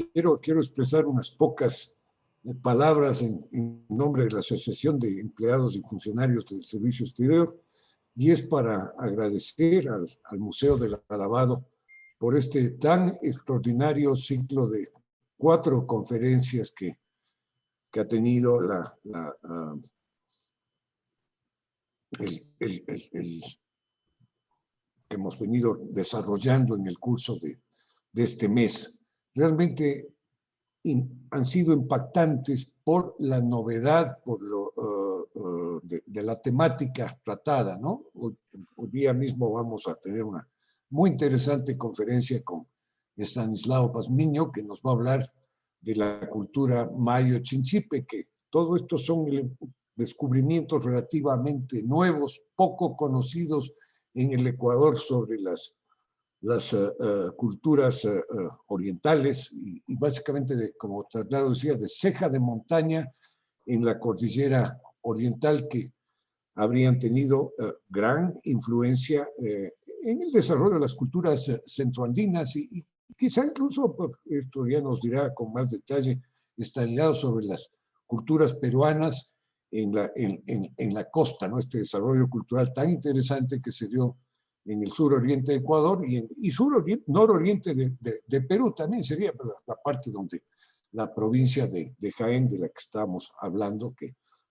quiero expresar unas pocas palabras en nombre de la Asociación de Empleados y Funcionarios del Servicio Exterior, y es para agradecer al Museo del Alabado por este tan extraordinario ciclo de 4 conferencias que ha tenido que hemos venido desarrollando en el curso de este mes. Realmente han sido impactantes por la novedad, por de la temática tratada, ¿no? Hoy día mismo vamos a tener una muy interesante conferencia con Estanislao Pazmiño, que nos va a hablar de la cultura mayo-chinchipe, que todo esto son descubrimientos relativamente nuevos, poco conocidos en el Ecuador sobre las culturas orientales y básicamente, como Traslado decía, de ceja de montaña en la cordillera oriental, que habrían tenido gran influencia en el desarrollo de las culturas centroandinas y quizá incluso, esto ya nos dirá con más detalle, Estanislao, sobre las culturas peruanas en la costa, ¿no? Este desarrollo cultural tan interesante que se dio en el suroriente de Ecuador y nororiente de Perú también sería la parte donde la provincia de Jaén, de la que estamos hablando,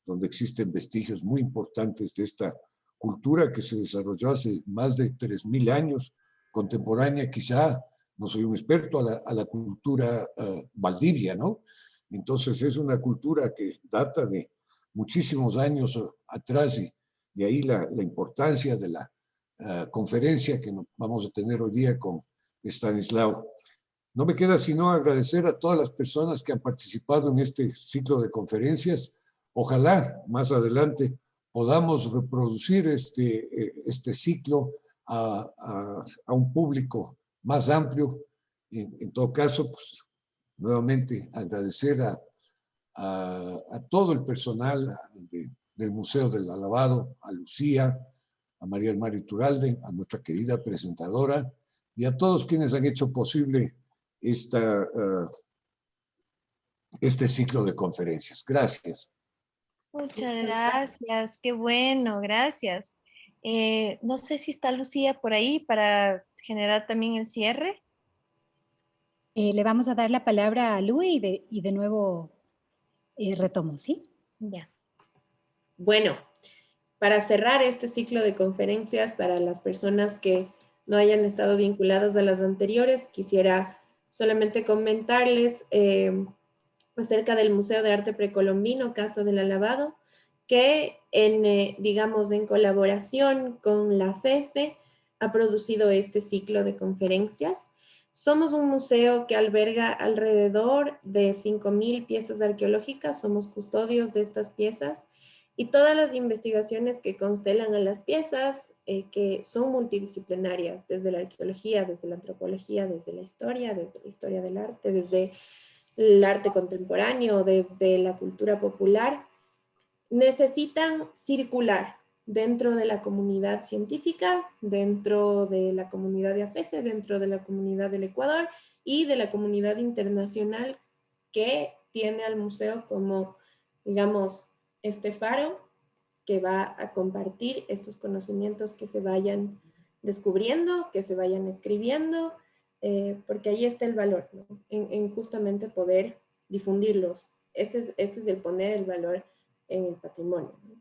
donde existen vestigios muy importantes de esta cultura que se desarrolló hace más de 3.000 años, contemporánea quizá, no soy un experto, a la cultura valdivia, ¿no? Entonces es una cultura que data de muchísimos años atrás y de ahí la importancia de la conferencia que vamos a tener hoy día con Estanislao. No me queda sino agradecer a todas las personas que han participado en este ciclo de conferencias. Ojalá más adelante podamos reproducir este ciclo a un público más amplio. En todo caso, pues, nuevamente agradecer a todo el personal del Museo del Alabado, a Lucía, a María del Mar Iturralde, a nuestra querida presentadora y a todos quienes han hecho posible este ciclo de conferencias. Gracias. Muchas gracias, qué bueno, gracias. No sé si está Lucía por ahí para generar también el cierre. Le vamos a dar la palabra a Lu y de nuevo retomo, ¿sí? Ya. Bueno, para cerrar este ciclo de conferencias, para las personas que no hayan estado vinculadas a las anteriores, quisiera solamente comentarles acerca del Museo de Arte Precolombino Casa del Alabado, que digamos, en colaboración con la FESE ha producido este ciclo de conferencias. Somos un museo que alberga alrededor de 5.000 piezas arqueológicas, somos custodios de estas piezas y todas las investigaciones que constelan a las piezas, que son multidisciplinarias, desde la arqueología, desde la antropología, desde la historia del arte, desde el arte contemporáneo, desde la cultura popular, necesitan circular dentro de la comunidad científica, dentro de la comunidad de AFESE, dentro de la comunidad del Ecuador y de la comunidad internacional que tiene al museo como, digamos, este faro que va a compartir estos conocimientos que se vayan descubriendo, que se vayan escribiendo, porque ahí está el valor, ¿no? En justamente poder difundirlos. Este es el poner el valor en el patrimonio, ¿no?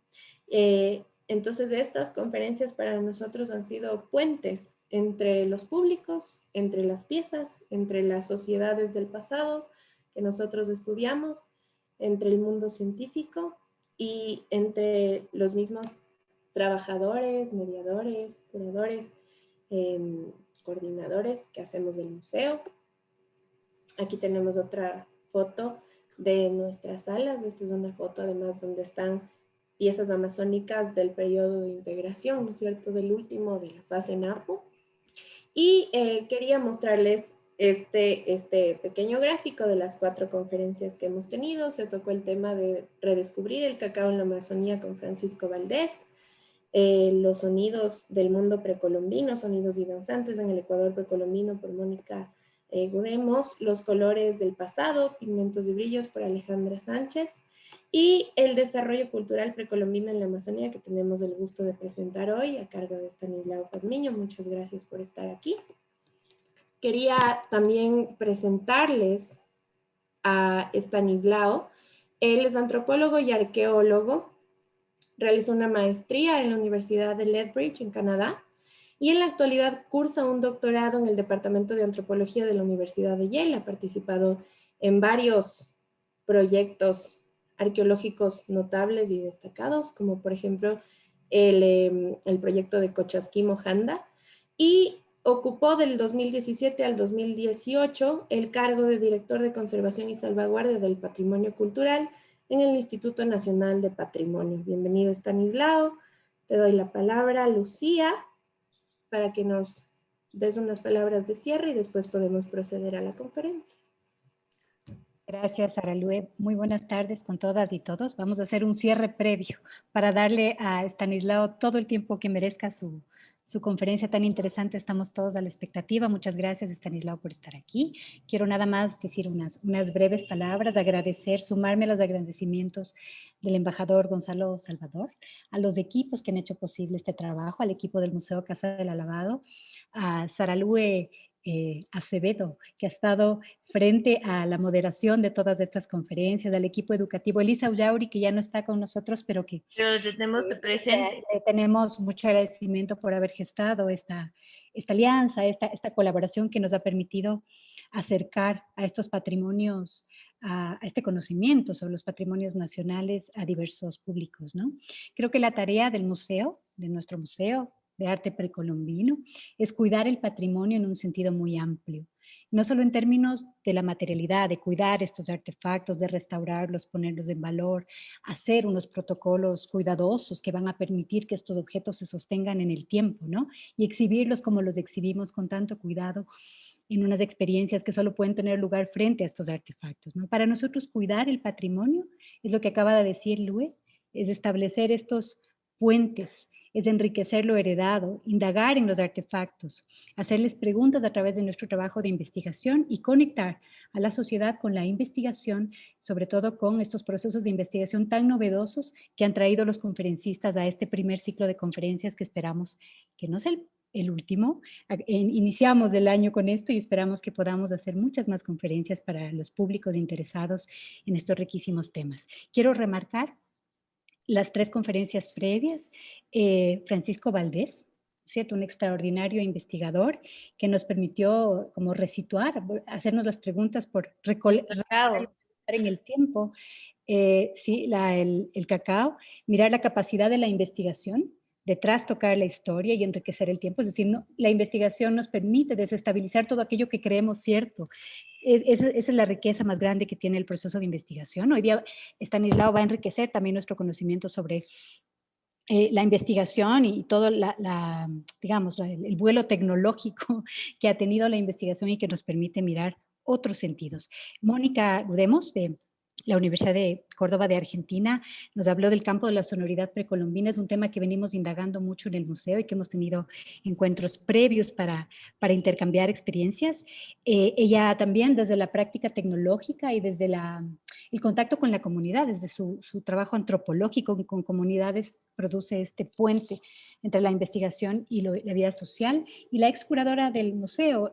Entonces, estas conferencias para nosotros han sido puentes entre los públicos, entre las piezas, entre las sociedades del pasado que nosotros estudiamos, entre el mundo científico y entre los mismos trabajadores, mediadores, curadores, coordinadores que hacemos del museo. Aquí tenemos otra foto de nuestras salas. Esta es una foto además donde están piezas amazónicas del periodo de integración, ¿no es cierto?, del último de la fase NAPO. Y quería mostrarles este pequeño gráfico de las 4 conferencias que hemos tenido. Se tocó el tema de redescubrir el cacao en la Amazonía con Francisco Valdés, los sonidos del mundo precolombino, sonidos y danzantes en el Ecuador precolombino por Mónica Gudemos, Los colores del pasado, Pigmentos y brillos por Alejandra Sánchez, y el desarrollo cultural precolombino en la Amazonía, que tenemos el gusto de presentar hoy a cargo de Estanislao Pazmiño. Muchas gracias por estar aquí. Quería también presentarles a Estanislao. Él es antropólogo y arqueólogo. Realizó una maestría en la Universidad de Lethbridge, en Canadá, y en la actualidad cursa un doctorado en el Departamento de Antropología de la Universidad de Yale. Ha participado en varios proyectos arqueológicos notables y destacados, como por ejemplo el proyecto de Cochasquí-Mojanda, y ocupó del 2017 al 2018 el cargo de director de conservación y salvaguardia del patrimonio cultural en el Instituto Nacional de Patrimonio. Bienvenido, Estanislao. Te doy la palabra, Lucía, para que nos des unas palabras de cierre y después podemos proceder a la conferencia. Gracias, Sara Lue. Muy buenas tardes con todas y todos. Vamos a hacer un cierre previo para darle a Estanislao todo el tiempo que merezca su conferencia tan interesante. Estamos todos a la expectativa. Muchas gracias, Estanislao, por estar aquí. Quiero nada más decir unas breves palabras, agradecer, sumarme a los agradecimientos del embajador Gonzalo Salvador, a los equipos que han hecho posible este trabajo, al equipo del Museo Casa del Alabado, a Sara Lue Acevedo, que ha estado frente a la moderación de todas estas conferencias, al equipo educativo, Elisa Ullauri, que ya no está con nosotros, pero que Pero tenemos presente. tenemos mucho agradecimiento por haber gestado esta alianza, esta colaboración que nos ha permitido acercar a estos patrimonios, a este conocimiento sobre los patrimonios nacionales a diversos públicos, ¿no? Creo que la tarea del museo, de nuestro museo de arte precolombino, es cuidar el patrimonio en un sentido muy amplio. No solo en términos de la materialidad, de cuidar estos artefactos, de restaurarlos, ponerlos en valor, hacer unos protocolos cuidadosos que van a permitir que estos objetos se sostengan en el tiempo, ¿no? Y exhibirlos como los exhibimos con tanto cuidado en unas experiencias que solo pueden tener lugar frente a estos artefactos, ¿no? Para nosotros cuidar el patrimonio, es lo que acaba de decir Lue, es establecer estos puentes, es enriquecer lo heredado, indagar en los artefactos, hacerles preguntas a través de nuestro trabajo de investigación y conectar a la sociedad con la investigación, sobre todo con estos procesos de investigación tan novedosos que han traído los conferencistas a este primer ciclo de conferencias que esperamos que no sea el último. Iniciamos el año con esto y esperamos que podamos hacer muchas más conferencias para los públicos interesados en estos riquísimos temas. Quiero remarcar las 3 conferencias previas, Francisco Valdés, ¿cierto? Un extraordinario investigador que nos permitió como resituar, hacernos las preguntas por recordar en el tiempo, sí, el cacao, mirar la capacidad de la investigación, detrás tocar la historia y enriquecer el tiempo, es decir, no, la investigación nos permite desestabilizar todo aquello que creemos cierto. Esa es la riqueza más grande que tiene el proceso de investigación. Hoy día Estanislao va a enriquecer también nuestro conocimiento sobre la investigación y todo digamos, el vuelo tecnológico que ha tenido la investigación y que nos permite mirar otros sentidos. Mónica Gudemos, de la Universidad de Córdoba de Argentina, nos habló del campo de la sonoridad precolombina. Es un tema que venimos indagando mucho en el museo y que hemos tenido encuentros previos para intercambiar experiencias. Ella también desde la práctica tecnológica y desde el contacto con la comunidad, desde su trabajo antropológico con comunidades, produce este puente entre la investigación y la vida social. Y la ex curadora del museo,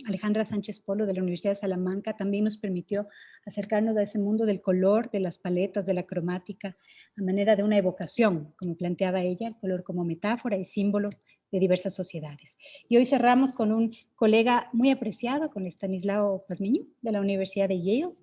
Alejandra Sánchez Polo, de la Universidad de Salamanca, también nos permitió acercarnos a ese mundo del color, de las paletas, de la cromática, a manera de una evocación, como planteaba ella, el color como metáfora y símbolo de diversas sociedades. Y hoy cerramos con un colega muy apreciado, con Estanislao Pazmiño, de la Universidad de Yale.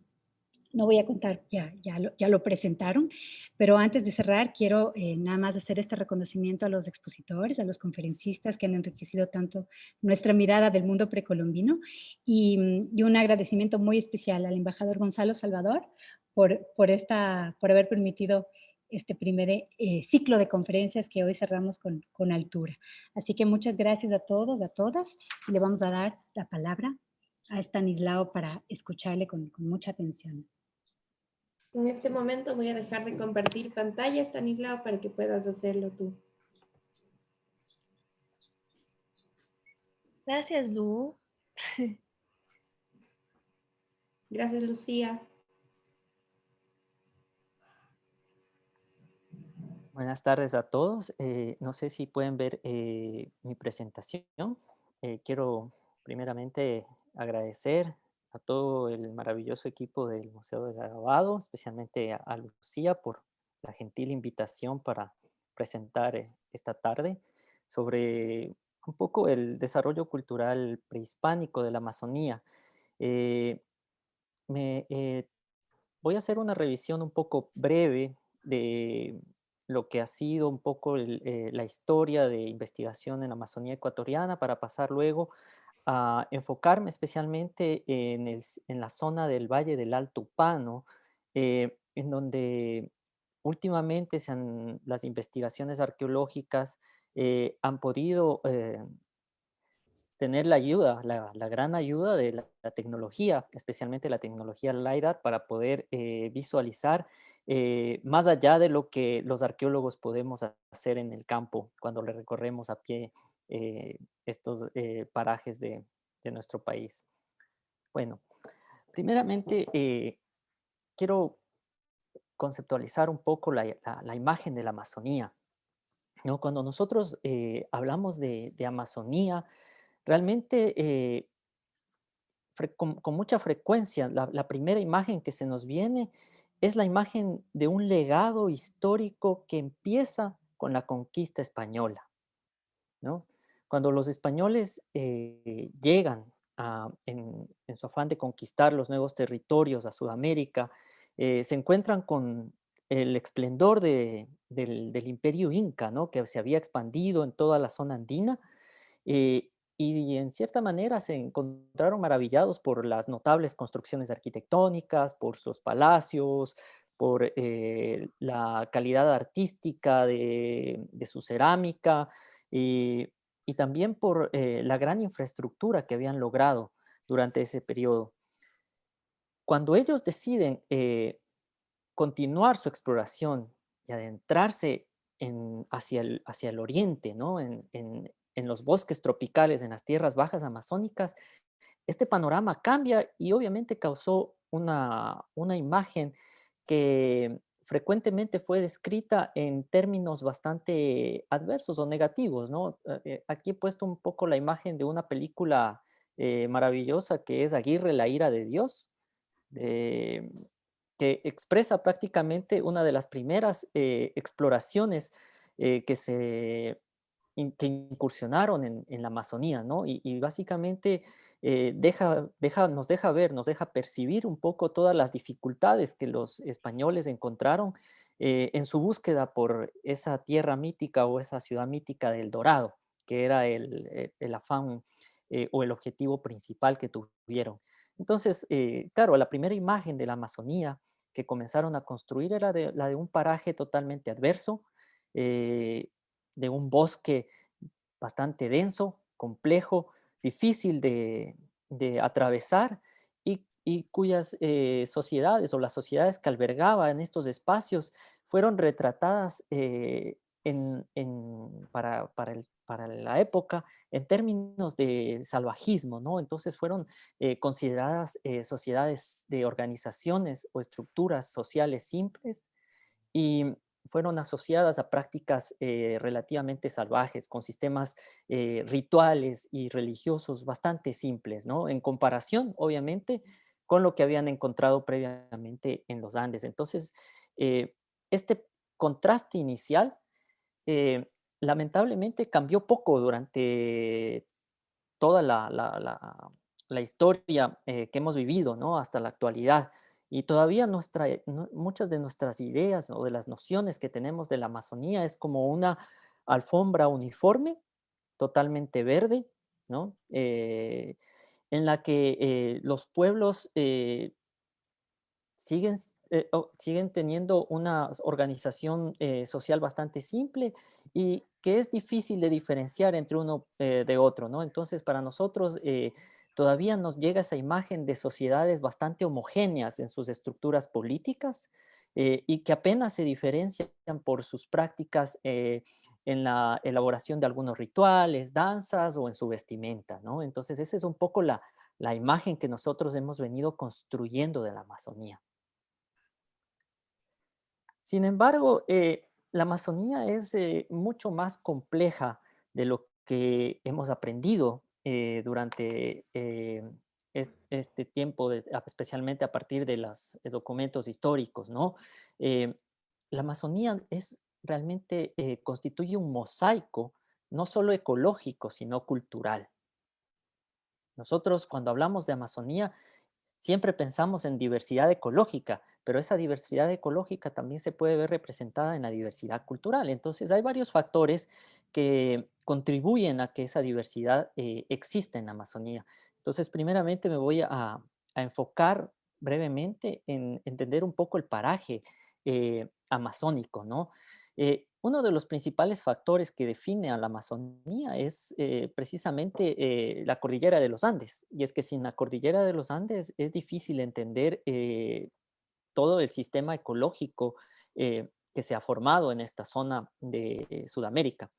No voy a contar, ya lo presentaron, pero antes de cerrar quiero nada más hacer este reconocimiento a los expositores, a los conferencistas que han enriquecido tanto nuestra mirada del mundo precolombino y un agradecimiento muy especial al embajador Gonzalo Salvador por haber permitido este primer ciclo de conferencias que hoy cerramos con altura. Así que muchas gracias a todos, a todas, y le vamos a dar la palabra a Estanislao para escucharle con mucha atención. En este momento voy a dejar de compartir pantalla, Estanislao, para que puedas hacerlo tú. Gracias, Lu. Gracias, Lucía. Buenas tardes a todos. No sé si pueden ver mi presentación. Quiero primeramente agradecer a todo el maravilloso equipo del Museo del Grabado, especialmente a Lucía por la gentil invitación para presentar esta tarde sobre un poco el desarrollo cultural prehispánico de la Amazonía. Eh, me, Voy a hacer una revisión un poco breve de lo que ha sido un poco la historia de investigación en la Amazonía ecuatoriana para pasar luego a enfocarme especialmente en la zona del Valle del Alto Upano, en donde últimamente las investigaciones arqueológicas han podido tener la ayuda, la gran ayuda de la tecnología, especialmente la tecnología LiDAR, para poder visualizar más allá de lo que los arqueólogos podemos hacer en el campo cuando le recorremos a pie estos parajes de nuestro país. Bueno, primeramente quiero conceptualizar un poco la imagen de la Amazonía, ¿no? Cuando nosotros hablamos de Amazonía, realmente con mucha frecuencia, la primera imagen que se nos viene es la imagen de un legado histórico que empieza con la conquista española, ¿no? Cuando los españoles llegan en su afán de conquistar los nuevos territorios a Sudamérica, se encuentran con el esplendor del imperio inca, ¿no? Que se había expandido en toda la zona andina, eh, y en cierta manera se encontraron maravillados por las notables construcciones arquitectónicas, por sus palacios, por la calidad artística de su cerámica, eh, y también por la gran infraestructura que habían logrado durante ese periodo. Cuando ellos deciden continuar su exploración y adentrarse hacia el oriente, ¿no? En los bosques tropicales, en las tierras bajas amazónicas, este panorama cambia y obviamente causó una imagen que frecuentemente fue descrita en términos bastante adversos o negativos, ¿no? Aquí he puesto un poco la imagen de una película maravillosa que es Aguirre, la ira de Dios, de, que expresa prácticamente una de las primeras exploraciones que que incursionaron en la Amazonía, ¿no? Y básicamente nos deja ver, nos deja percibir un poco todas las dificultades que los españoles encontraron en su búsqueda por esa tierra mítica o esa ciudad mítica del Dorado, que era el afán o el objetivo principal que tuvieron. Entonces, claro, la primera imagen de la Amazonía que comenzaron a construir era la de un paraje totalmente adverso, eh, de un bosque bastante denso, complejo, difícil de atravesar y cuyas sociedades o las sociedades que albergaba en estos espacios fueron retratadas para la época en términos de salvajismo, ¿no? Entonces fueron consideradas sociedades de organizaciones o estructuras sociales simples y fueron asociadas a prácticas relativamente salvajes, con sistemas rituales y religiosos bastante simples, ¿no? En comparación, obviamente, con lo que habían encontrado previamente en los Andes. Entonces, este contraste inicial lamentablemente cambió poco durante toda la historia que hemos vivido, ¿no? Hasta la actualidad. Y todavía muchas de nuestras ideas o de las nociones que tenemos de la Amazonía es como una alfombra uniforme, totalmente verde, ¿no? En la que los pueblos siguen teniendo una organización social bastante simple y que es difícil de diferenciar entre uno de otro, ¿no? Entonces, para nosotros todavía nos llega esa imagen de sociedades bastante homogéneas en sus estructuras políticas y que apenas se diferencian por sus prácticas en la elaboración de algunos rituales, danzas o en su vestimenta, ¿no? Entonces, esa es un poco la imagen que nosotros hemos venido construyendo de la Amazonía. Sin embargo, la Amazonía es mucho más compleja de lo que hemos aprendido durante este tiempo, especialmente a partir de los documentos históricos, ¿no? Eh, la Amazonía realmente constituye un mosaico, no solo ecológico, sino cultural. Nosotros, cuando hablamos de Amazonía, siempre pensamos en diversidad ecológica, pero esa diversidad ecológica también se puede ver representada en la diversidad cultural. Entonces, hay varios factores que contribuyen a que esa diversidad exista en la Amazonía. Entonces, primeramente me voy a enfocar brevemente en entender un poco el paraje amazónico, ¿no? Uno de los principales factores que define a la Amazonía es precisamente la cordillera de los Andes. Y es que sin la cordillera de los Andes es difícil entender todo el sistema ecológico que se ha formado en esta zona de Sudamérica.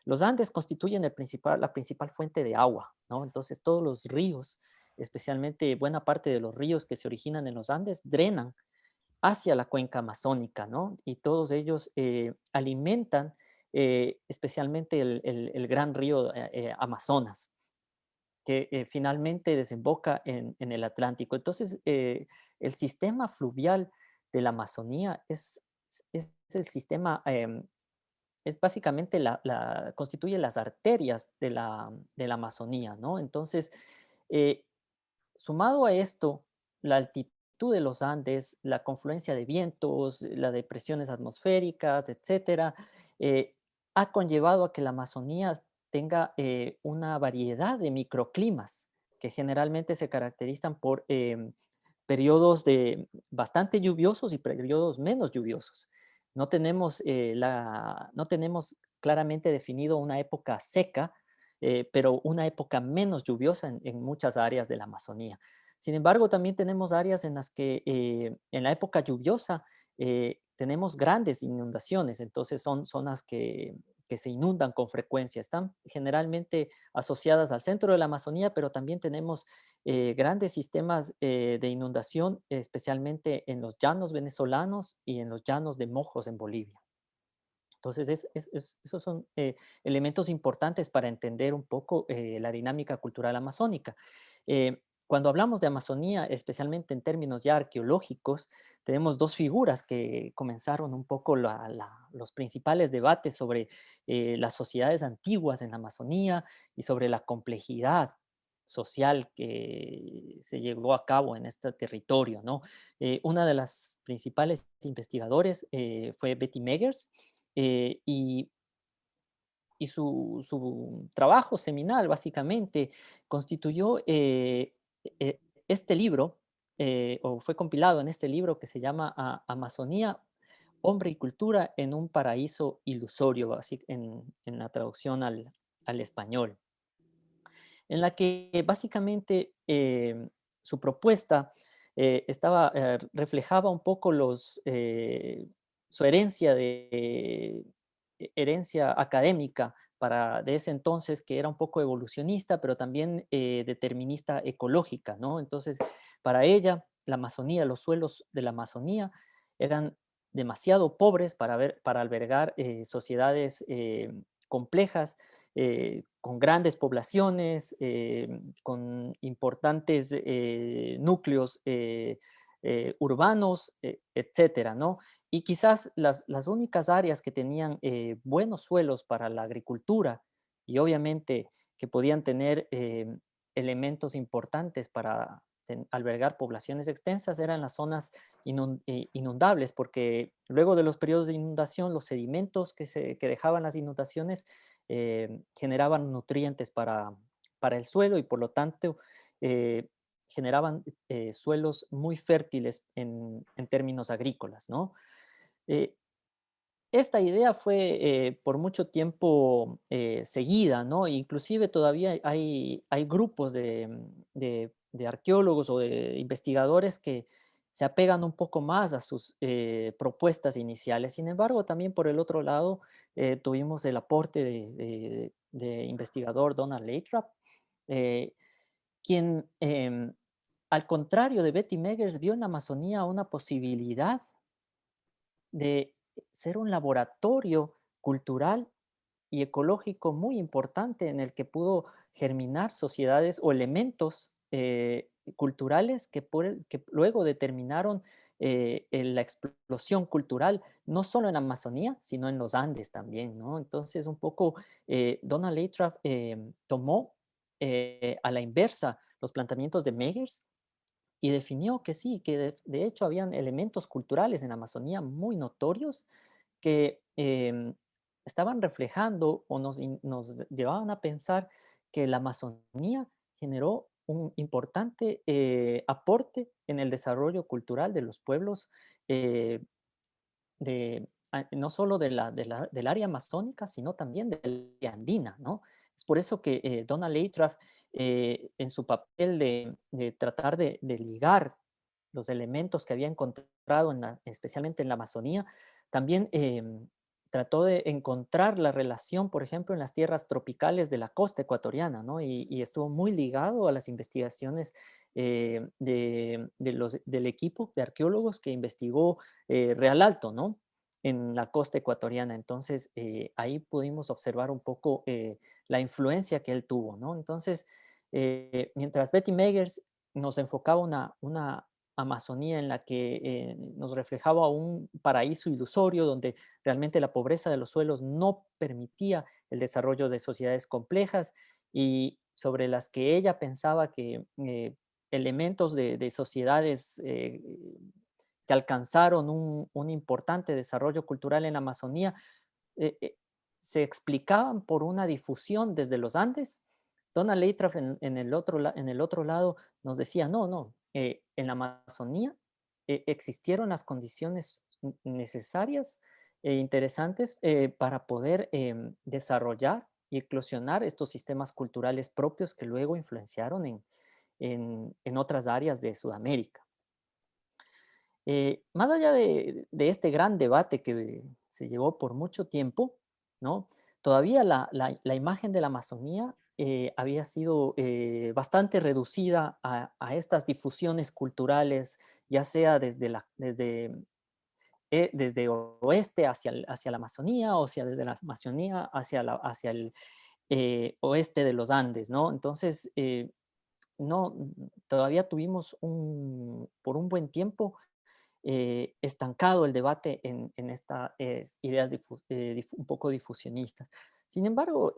Los Andes constituyen la principal fuente de agua, ¿no? Entonces todos los ríos, especialmente buena parte de los ríos que se originan en los Andes, drenan hacia la cuenca amazónica, ¿no? Y todos ellos alimentan especialmente el gran río Amazonas, que finalmente desemboca en el Atlántico. Entonces, el sistema fluvial de la Amazonía es el sistema, es básicamente constituye las arterias de la Amazonía, ¿no? Entonces, eh, sumado a esto, la altitud de los Andes, la confluencia de vientos, las depresiones atmosféricas, etcétera, ha conllevado a que la Amazonía tenga una variedad de microclimas que generalmente se caracterizan por periodos bastante lluviosos y periodos menos lluviosos. No tenemos claramente definido una época seca, pero una época menos lluviosa en muchas áreas de la Amazonía. Sin embargo, también tenemos áreas en las que en la época lluviosa tenemos grandes inundaciones, entonces son zonas que se inundan con frecuencia. Están generalmente asociadas al centro de la Amazonía, pero también tenemos grandes sistemas de inundación, especialmente en los llanos venezolanos y en los llanos de Mojos en Bolivia. Entonces, esos son elementos importantes para entender un poco la dinámica cultural amazónica. Cuando hablamos de Amazonía, especialmente en términos ya arqueológicos, tenemos dos figuras que comenzaron un poco los principales debates sobre las sociedades antiguas en la Amazonía y sobre la complejidad social que se llevó a cabo en este territorio, ¿no? Una de las principales investigadores fue Betty Meggers, eh, y, y su trabajo seminal básicamente constituyó este libro, o fue compilado en este libro que se llama Amazonía, Hombre y Cultura en un Paraíso Ilusorio, así en la traducción al español, en la que básicamente su propuesta reflejaba un poco su herencia herencia académica de ese entonces, que era un poco evolucionista, pero también determinista ecológica, ¿no? Entonces, para ella, la Amazonía, los suelos de la Amazonía eran demasiado pobres para albergar sociedades complejas, con grandes poblaciones, con importantes núcleos urbanos, etcétera, ¿no? Y quizás las únicas áreas que tenían buenos suelos para la agricultura y obviamente que podían tener elementos importantes para albergar poblaciones extensas eran las zonas inundables, porque luego de los periodos de inundación, los sedimentos que dejaban las inundaciones generaban nutrientes para el suelo y por lo tanto eh, generaban suelos muy fértiles en términos agrícolas, ¿no? Eh, esta idea fue por mucho tiempo seguida, ¿no? Inclusive todavía hay grupos de arqueólogos o de investigadores que se apegan un poco más a sus propuestas iniciales. Sin embargo, también por el otro lado tuvimos el aporte de investigador Donald Lathrop, quien, al contrario de Betty Meggers, vio en la Amazonía una posibilidad de ser un laboratorio cultural y ecológico muy importante en el que pudo germinar sociedades o elementos culturales que luego determinaron la explosión cultural, no solo en Amazonía, sino en los Andes también, ¿no? Entonces, un poco Donald Lathrop tomó a la inversa los planteamientos de Meggers y definió que sí, que de hecho habían elementos culturales en Amazonía muy notorios que estaban reflejando o nos llevaban a pensar que la Amazonía generó un importante aporte en el desarrollo cultural de los pueblos, no solo del área amazónica, sino también del área andina, ¿no? Es por eso que Donald Lathrop, en su papel de tratar de ligar los elementos que había encontrado, especialmente en la Amazonía, también trató de encontrar la relación, por ejemplo, en las tierras tropicales de la costa ecuatoriana, ¿no? Y estuvo muy ligado a las investigaciones del equipo de arqueólogos que investigó Real Alto, ¿no? En la costa ecuatoriana. Entonces, ahí pudimos observar un poco la influencia que él tuvo, ¿no? Entonces, mientras Betty Meggers nos enfocaba una Amazonía en la que nos reflejaba un paraíso ilusorio donde realmente la pobreza de los suelos no permitía el desarrollo de sociedades complejas y sobre las que ella pensaba que elementos de sociedades que alcanzaron un importante desarrollo cultural en la Amazonía eh, eh, se explicaban por una difusión desde los Andes. Donald Lathrop en el otro lado nos decía, no, no, en la Amazonía existieron las condiciones necesarias e interesantes para poder desarrollar y eclosionar estos sistemas culturales propios que luego influenciaron en otras áreas de Sudamérica. Más allá de este gran debate que se llevó por mucho tiempo, ¿no? Todavía la imagen de la Amazonía había sido bastante reducida a estas difusiones culturales, ya sea desde oeste hacia la Amazonía, o sea, desde la Amazonía hacia el oeste de los Andes, ¿no? Entonces, no, todavía tuvimos por un buen tiempo estancado el debate en estas ideas un poco difusionistas. Sin embargo,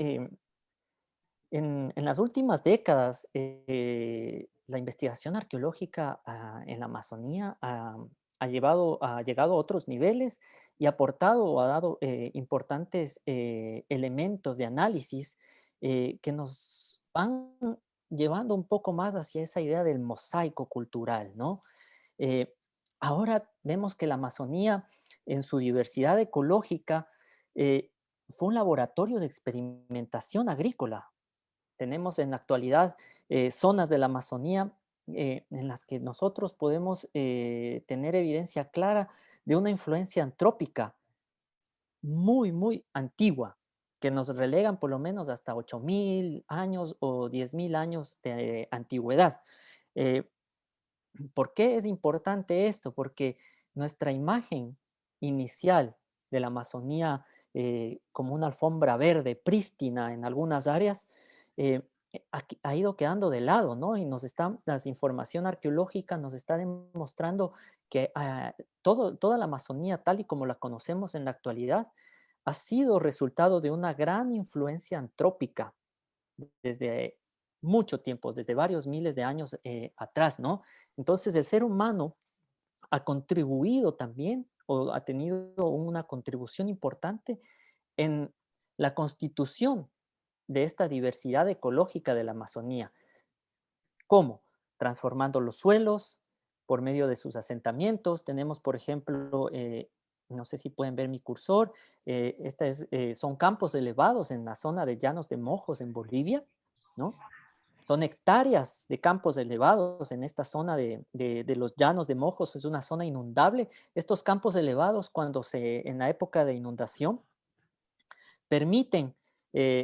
en las últimas décadas, la investigación arqueológica en la Amazonía ha llegado a otros niveles y ha aportado o ha dado importantes elementos de análisis que nos van llevando un poco más hacia esa idea del mosaico cultural, ¿no? Eh, Ahora vemos que la Amazonía, en su diversidad ecológica, fue un laboratorio de experimentación agrícola. Tenemos en la actualidad zonas de la Amazonía en las que nosotros podemos tener evidencia clara de una influencia antrópica muy, muy antigua, que nos relegan por lo menos hasta 8.000 años o 10.000 años de antigüedad. Eh, ¿Por qué es importante esto? Porque nuestra imagen inicial de la Amazonía como una alfombra verde prístina en algunas áreas ha ido quedando de lado, ¿no? Y la información arqueológica nos está demostrando que toda la Amazonía tal y como la conocemos en la actualidad ha sido resultado de una gran influencia antrópica desde mucho tiempo, desde varios miles de años atrás, ¿no? Entonces el ser humano ha contribuido también o ha tenido una contribución importante en la constitución de esta diversidad ecológica de la Amazonía. ¿Cómo? Transformando los suelos por medio de sus asentamientos. Tenemos, por ejemplo, no sé si pueden ver mi cursor, son campos elevados en la zona de Llanos de Mojos en Bolivia, ¿no? Son hectáreas de campos elevados en esta zona de los Llanos de Mojos, es una zona inundable. Estos campos elevados, en la época de inundación, permiten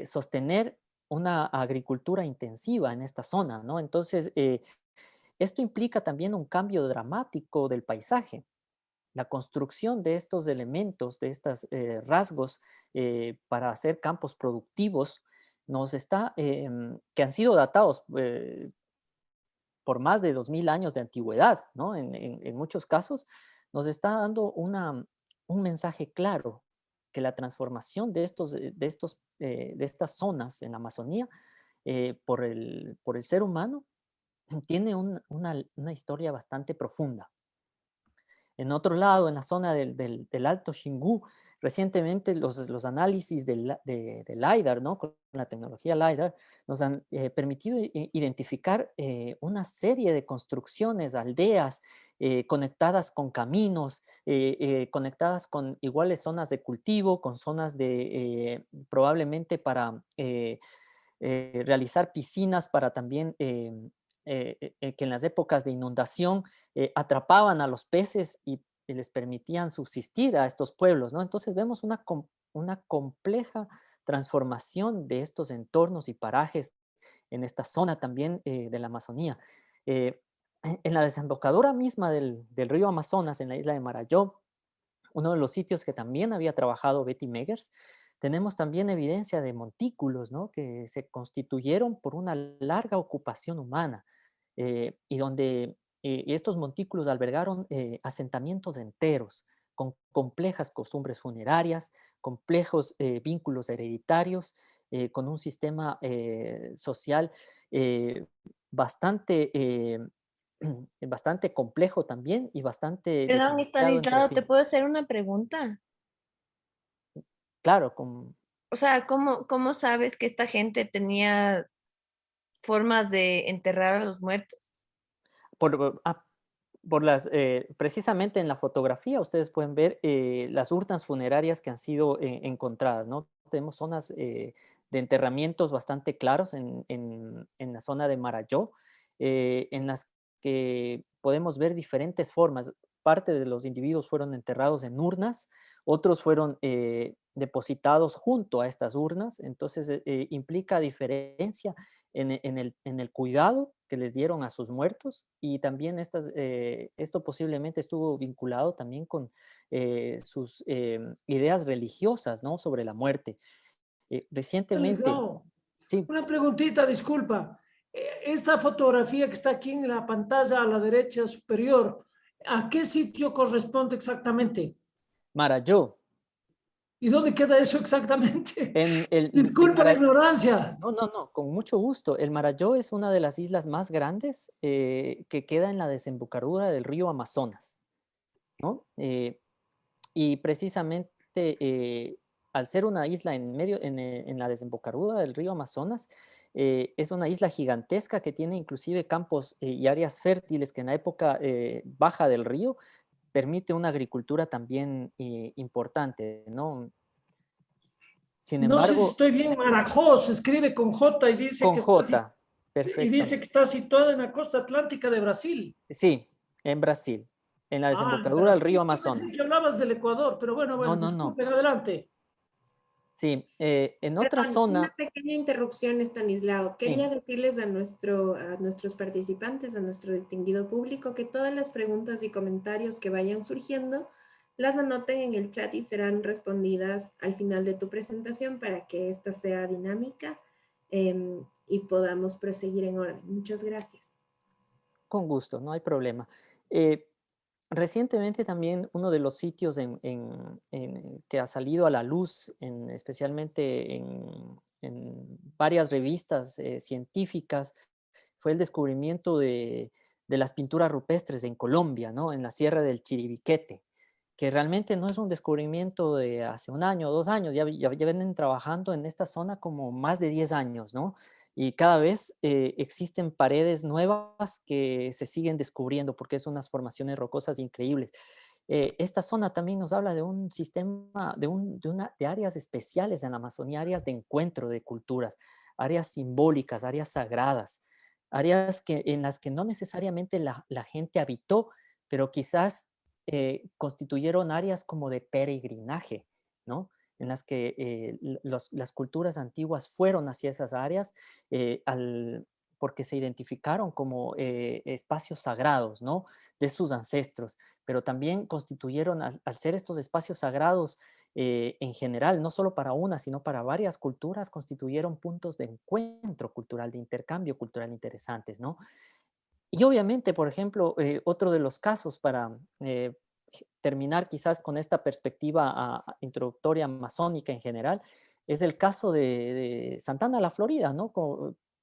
sostener una agricultura intensiva en esta zona, ¿no? Entonces, esto implica también un cambio dramático del paisaje. La construcción de estos elementos, de estos rasgos para hacer campos productivos, que han sido datados por más de 2000 años de antigüedad, ¿no? En muchos casos, nos está dando un mensaje claro que la transformación de estas zonas en la Amazonía por el ser humano tiene una historia bastante profunda. En otro lado, en la zona del Alto Xingu, recientemente los análisis del LiDAR, ¿no? Con la tecnología LiDAR, nos han permitido identificar una serie de construcciones, aldeas conectadas con caminos, conectadas con iguales zonas de cultivo, con zonas probablemente para realizar piscinas para también que en las épocas de inundación atrapaban a los peces y les permitían subsistir a estos pueblos, ¿no? Entonces vemos una compleja transformación de estos entornos y parajes en esta zona también de la Amazonía. En la desembocadura misma del río Amazonas, en la isla de Marajó, uno de los sitios que también había trabajado Betty Meggers, tenemos también evidencia de montículos, ¿no? Que se constituyeron por una larga ocupación humana y donde estos montículos albergaron asentamientos enteros con complejas costumbres funerarias, complejos vínculos hereditarios, con un sistema social eh, bastante, bastante complejo también y bastante Perdón, diferenciado entre Estanislao, ¿te sí. puedo hacer una pregunta? Claro, O sea, ¿cómo sabes que esta gente tenía formas de enterrar a los muertos? por, ah, precisamente en la fotografía ustedes pueden ver las urnas funerarias que han sido encontradas, ¿no? Tenemos zonas de enterramientos bastante claros en la zona de Marajó, en las que podemos ver diferentes formas. Parte de los individuos fueron enterrados en urnas, otros fueron depositados junto a estas urnas, entonces implica diferencia en el cuidado que les dieron a sus muertos y también esto posiblemente estuvo vinculado también con sus ideas religiosas, ¿no? Sobre la muerte. Recientemente, Estanislao, sí, una preguntita, disculpa. Esta fotografía que está aquí en la pantalla a la derecha superior, ¿a qué sitio corresponde exactamente? Marajó, ¿Y dónde queda eso exactamente? el Disculpa la ignorancia. no, no, no, con mucho gusto. El Marajó es una de las islas más grandes que queda en la desembocadura del río Amazonas, ¿no? Y precisamente al ser una isla en la desembocadura del río Amazonas, es una isla gigantesca que tiene inclusive campos y áreas fértiles que en la época baja del río permite una agricultura también importante, ¿no? Sin No sé si embargo, estoy bien, Marajó se escribe con J y dice con que está, J, y dice perfectamente. que está situada en la costa atlántica de Brasil. Sí, en Brasil, en la Ah, en desembocadura del río Brasil. Yo pensé que Amazonas. hablabas del Ecuador, pero bueno, No, bueno, no, no. disculpen, adelante. Sí, en otra Perdón, una zona, pequeña interrupción, Estanislao. Quería sí. decirles a nuestros participantes, a nuestro distinguido público, que todas las preguntas y comentarios que vayan surgiendo, las anoten en el chat y serán respondidas al final de tu presentación para que esta sea dinámica y podamos proseguir en orden. Muchas gracias. Con gusto, no hay problema. Eh, Recientemente también uno de los sitios que ha salido a la luz, especialmente en varias revistas científicas, fue el descubrimiento de las pinturas rupestres en Colombia, ¿no? En la Sierra del Chiribiquete, que realmente no es un descubrimiento de hace un año o 2 años, ya vienen trabajando en esta zona como más de 10 años, ¿no? Y cada vez existen paredes nuevas que se siguen descubriendo porque son unas formaciones rocosas increíbles. Esta zona también nos habla de un sistema, de áreas especiales en la Amazonía, áreas de encuentro de culturas, áreas simbólicas, áreas sagradas, áreas en las que no necesariamente la gente habitó, pero quizás constituyeron áreas como de peregrinaje, ¿no? en las que las culturas antiguas fueron hacia esas áreas porque se identificaron como espacios sagrados, ¿no? De sus ancestros, pero también constituyeron, al ser estos espacios sagrados en general, no solo para una, sino para varias culturas, constituyeron puntos de encuentro cultural, de intercambio cultural interesantes, ¿no? Y obviamente, por ejemplo, otro de los casos para terminar quizás con esta perspectiva introductoria amazónica en general, es el caso de Santana, la Florida, ¿no?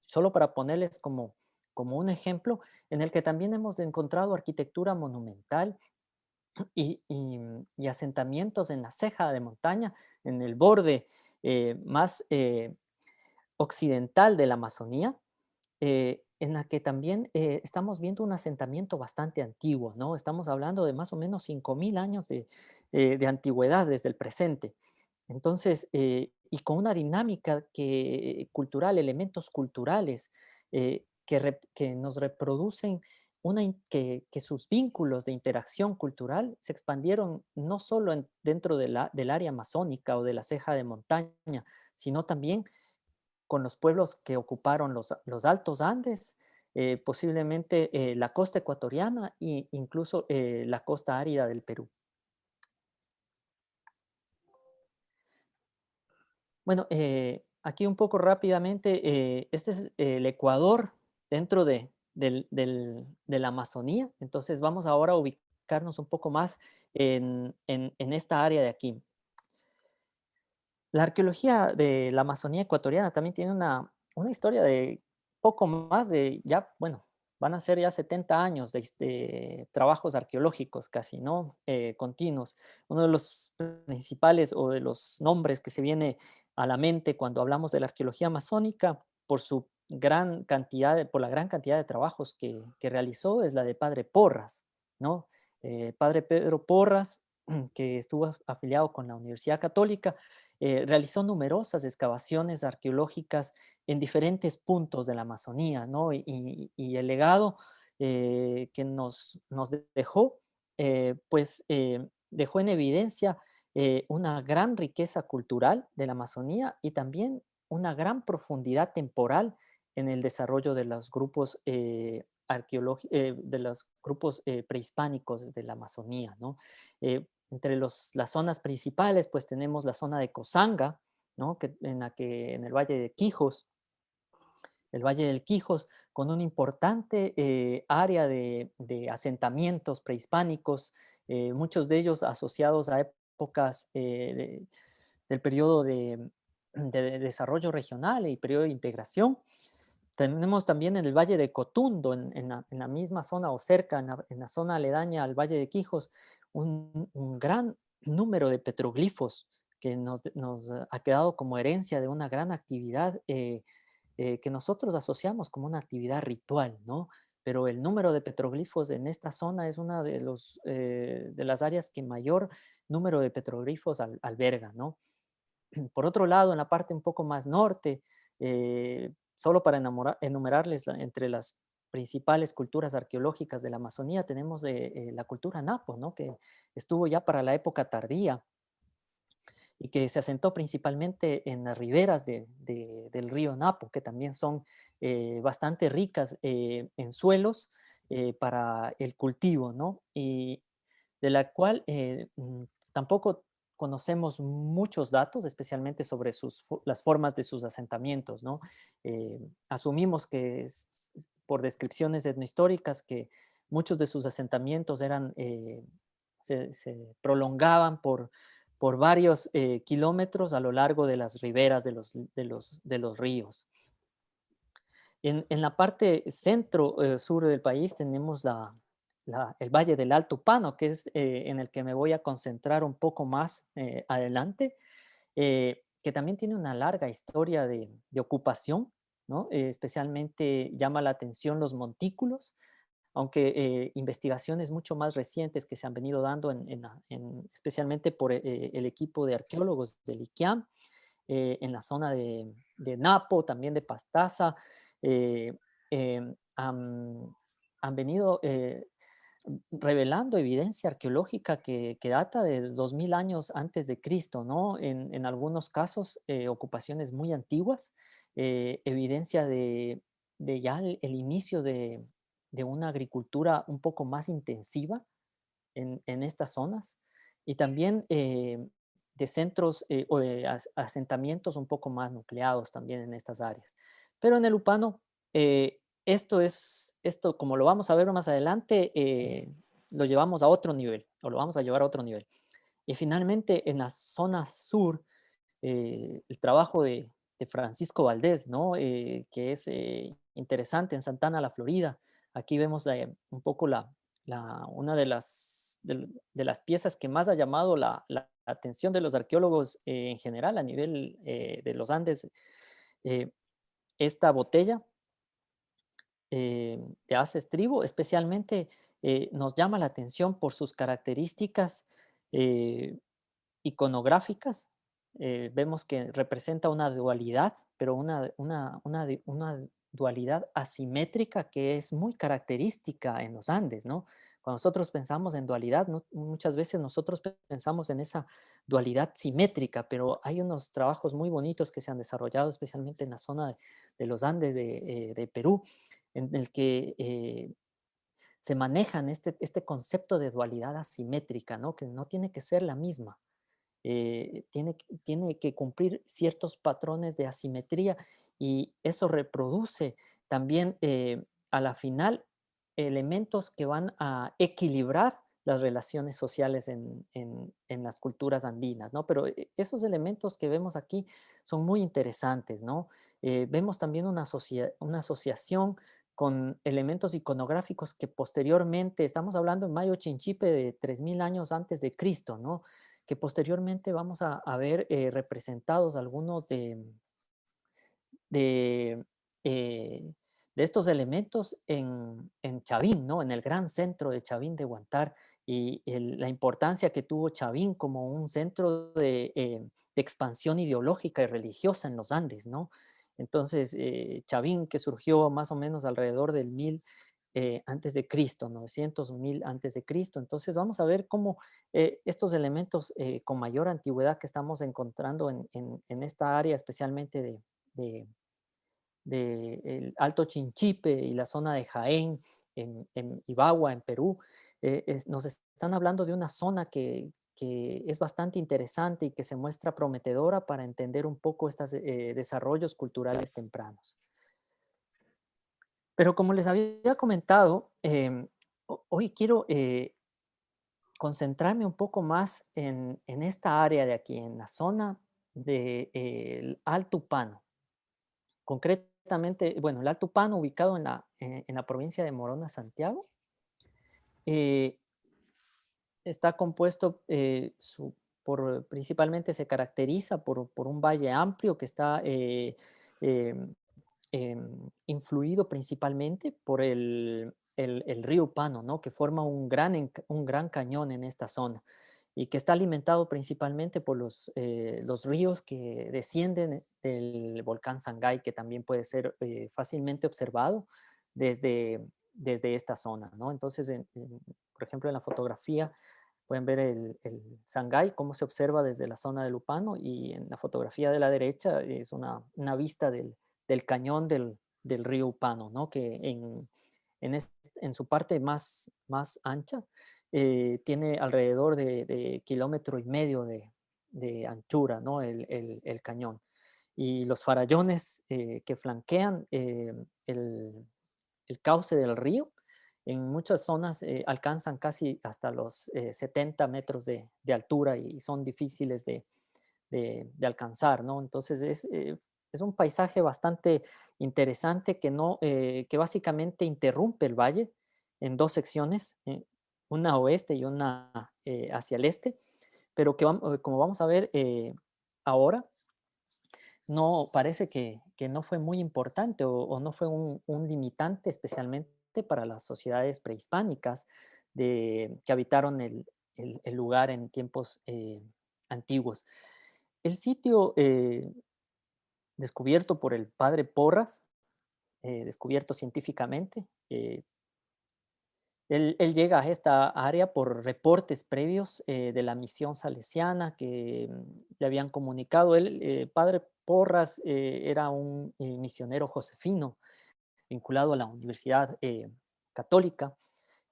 Solo para ponerles como un ejemplo, en el que también hemos encontrado arquitectura monumental y asentamientos en la ceja de montaña, en el borde más occidental de la Amazonía, en la que también estamos viendo un asentamiento bastante antiguo, ¿no? Estamos hablando de más o menos 5.000 años de antigüedad desde el presente. Entonces, y con una dinámica cultural, elementos culturales que nos reproducen que sus vínculos de interacción cultural se expandieron no solo dentro del área amazónica o de la ceja de montaña, sino también con los pueblos que ocuparon los Altos Andes, posiblemente la costa ecuatoriana e incluso la costa árida del Perú. Bueno, aquí un poco rápidamente, este es el Ecuador dentro de la Amazonía, entonces vamos ahora a ubicarnos un poco más en esta área de aquí. La arqueología de la Amazonía ecuatoriana también tiene una historia de poco más de, ya, bueno, van a ser ya 70 años de trabajos arqueológicos casi, ¿no? Continuos. Uno de los principales o de los nombres que se viene a la mente cuando hablamos de la arqueología amazónica por por la gran cantidad de trabajos que realizó es la de Padre Porras, ¿no? Padre Pedro Porras, que estuvo afiliado con la Universidad Católica, realizó numerosas excavaciones arqueológicas en diferentes puntos de la Amazonía, ¿no? Y el legado que nos dejó, pues dejó en evidencia una gran riqueza cultural de la Amazonía y también una gran profundidad temporal en el desarrollo de los grupos prehispánicos de la Amazonía, ¿no? Entre las zonas principales, pues tenemos la zona de Cozanga, ¿no? En el Valle de Quijos, el Valle del Quijos, con una importante área de asentamientos prehispánicos, muchos de ellos asociados a épocas del periodo de desarrollo regional y periodo de integración. Tenemos también en el Valle de Cotundo, en la misma zona o cerca, en la zona aledaña al Valle de Quijos, un gran número de petroglifos que nos ha quedado como herencia de una gran actividad que nosotros asociamos como una actividad ritual, ¿no? Pero el número de petroglifos en esta zona es una de las áreas que mayor número de petroglifos alberga, ¿no? Por otro lado, en la parte un poco más norte, solo para enumerarles entre las principales culturas arqueológicas de la Amazonía, tenemos la cultura Napo, ¿no? Que estuvo ya para la época tardía y que se asentó principalmente en las riberas del río Napo, que también son bastante ricas en suelos para el cultivo, ¿no? Y de la cual tampoco conocemos muchos datos, especialmente sobre las formas de sus asentamientos, ¿no? Asumimos que por descripciones etnohistóricas que muchos de sus asentamientos se prolongaban por varios kilómetros a lo largo de las riberas de los ríos. En la parte centro-sur del país tenemos el Valle del Alto Pano, que es en el que me voy a concentrar un poco más adelante, que también tiene una larga historia de ocupación, ¿no? Especialmente llama la atención los montículos, aunque investigaciones mucho más recientes que se han venido dando, especialmente por el equipo de arqueólogos del ICIAM, en la zona de Napo, también de Pastaza, han venido revelando evidencia arqueológica que data de 2000 años antes de Cristo, ¿no? En algunos casos, ocupaciones muy antiguas, evidencia de ya el inicio de una agricultura un poco más intensiva en estas zonas y también de centros o de asentamientos un poco más nucleados también en estas áreas. Pero en el Upano, esto como lo vamos a ver más adelante, lo llevamos a otro nivel, o lo vamos a llevar a otro nivel. Y finalmente, en la zona sur, el trabajo de Francisco Valdés, ¿no? Que es interesante en Santana, la Florida. Aquí vemos un poco una de las piezas que más ha llamado la atención de los arqueólogos en general a nivel de los Andes. eh, Esta botella de hace estribo, especialmente nos llama la atención por sus características eh, iconográficas. Vemos que representa una dualidad, pero una dualidad asimétrica que es muy característica en los Andes, ¿no? Cuando nosotros pensamos en dualidad, muchas veces nosotros pensamos en esa dualidad simétrica, pero hay unos trabajos muy bonitos que se han desarrollado, especialmente en la zona de los Andes de Perú, en el que se manejan este concepto de dualidad asimétrica, ¿no? Que no tiene que ser la misma. Tiene que cumplir ciertos patrones de asimetría y eso reproduce también a la final elementos que van a equilibrar las relaciones sociales en las culturas andinas, ¿no? Pero esos elementos que vemos aquí son muy interesantes, ¿no? Vemos también una asociación con elementos iconográficos que posteriormente, estamos hablando en Mayo Chinchipe de 3000 años antes de Cristo, ¿no? Que posteriormente vamos a ver representados algunos de, eh, de estos elementos en Chavín, ¿no? En el gran centro de Chavín de Huantar y la importancia que tuvo Chavín como un centro de expansión ideológica y religiosa en los Andes, ¿no? Entonces, Chavín, que surgió más o menos alrededor del 1000 antes de Cristo, 900, 1000 antes de Cristo. Entonces, vamos a ver cómo estos elementos con mayor antigüedad que estamos encontrando en esta área, especialmente de, el Alto Chinchipe y la zona de Jaén, en Ibagua, en Perú, nos están hablando de una zona que es bastante interesante y que se muestra prometedora para entender un poco estos desarrollos culturales tempranos. Pero como les había comentado, hoy quiero concentrarme un poco más en esta área de aquí, en la zona del Alto Upano. Concretamente, bueno, el Alto Upano, ubicado en la provincia de Morona, Santiago, eh, está compuesto, principalmente se caracteriza por un valle amplio que está em, influido principalmente por el río Upano, ¿no? Que forma un gran cañón en esta zona y que está alimentado principalmente por los ríos que descienden del volcán Sangay, que también puede ser fácilmente observado desde esta zona, ¿no? Entonces, por ejemplo, en la fotografía pueden ver el Sangay, cómo se observa desde la zona del Upano, y en la fotografía de la derecha es una vista del cañón del río Upano, ¿no? Que en su parte más ancha tiene alrededor de kilómetro y medio de anchura, ¿no? El cañón. Y los farallones que flanquean el cauce del río, en muchas zonas alcanzan casi hasta los 70 metros de altura y son difíciles de alcanzar, ¿no? Entonces es un paisaje bastante interesante que básicamente interrumpe el valle en dos secciones, una oeste y una hacia el este, pero como vamos a ver ahora, no parece que no fue muy importante o no fue un limitante especialmente para las sociedades prehispánicas que habitaron el lugar en tiempos antiguos. El sitio descubierto por el padre Porras, descubierto científicamente, Él llega a esta área por reportes previos de la misión salesiana que le habían comunicado. Padre Porras, era un misionero josefino vinculado a la Universidad Católica.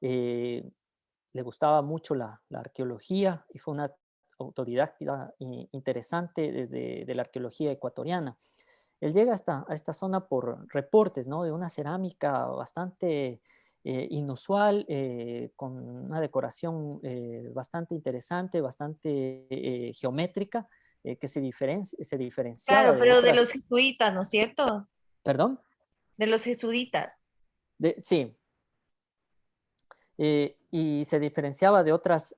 eh, Le gustaba mucho la arqueología y fue una autodidacta interesante desde de la arqueología ecuatoriana. Él llega a esta zona por reportes, ¿no? De una cerámica bastante inusual, con una decoración bastante interesante, bastante geométrica, que se diferenciaba Claro, de pero de los otras, jesuitas, ¿no es cierto? perdón, De los jesuitas. sí, y se diferenciaba de otras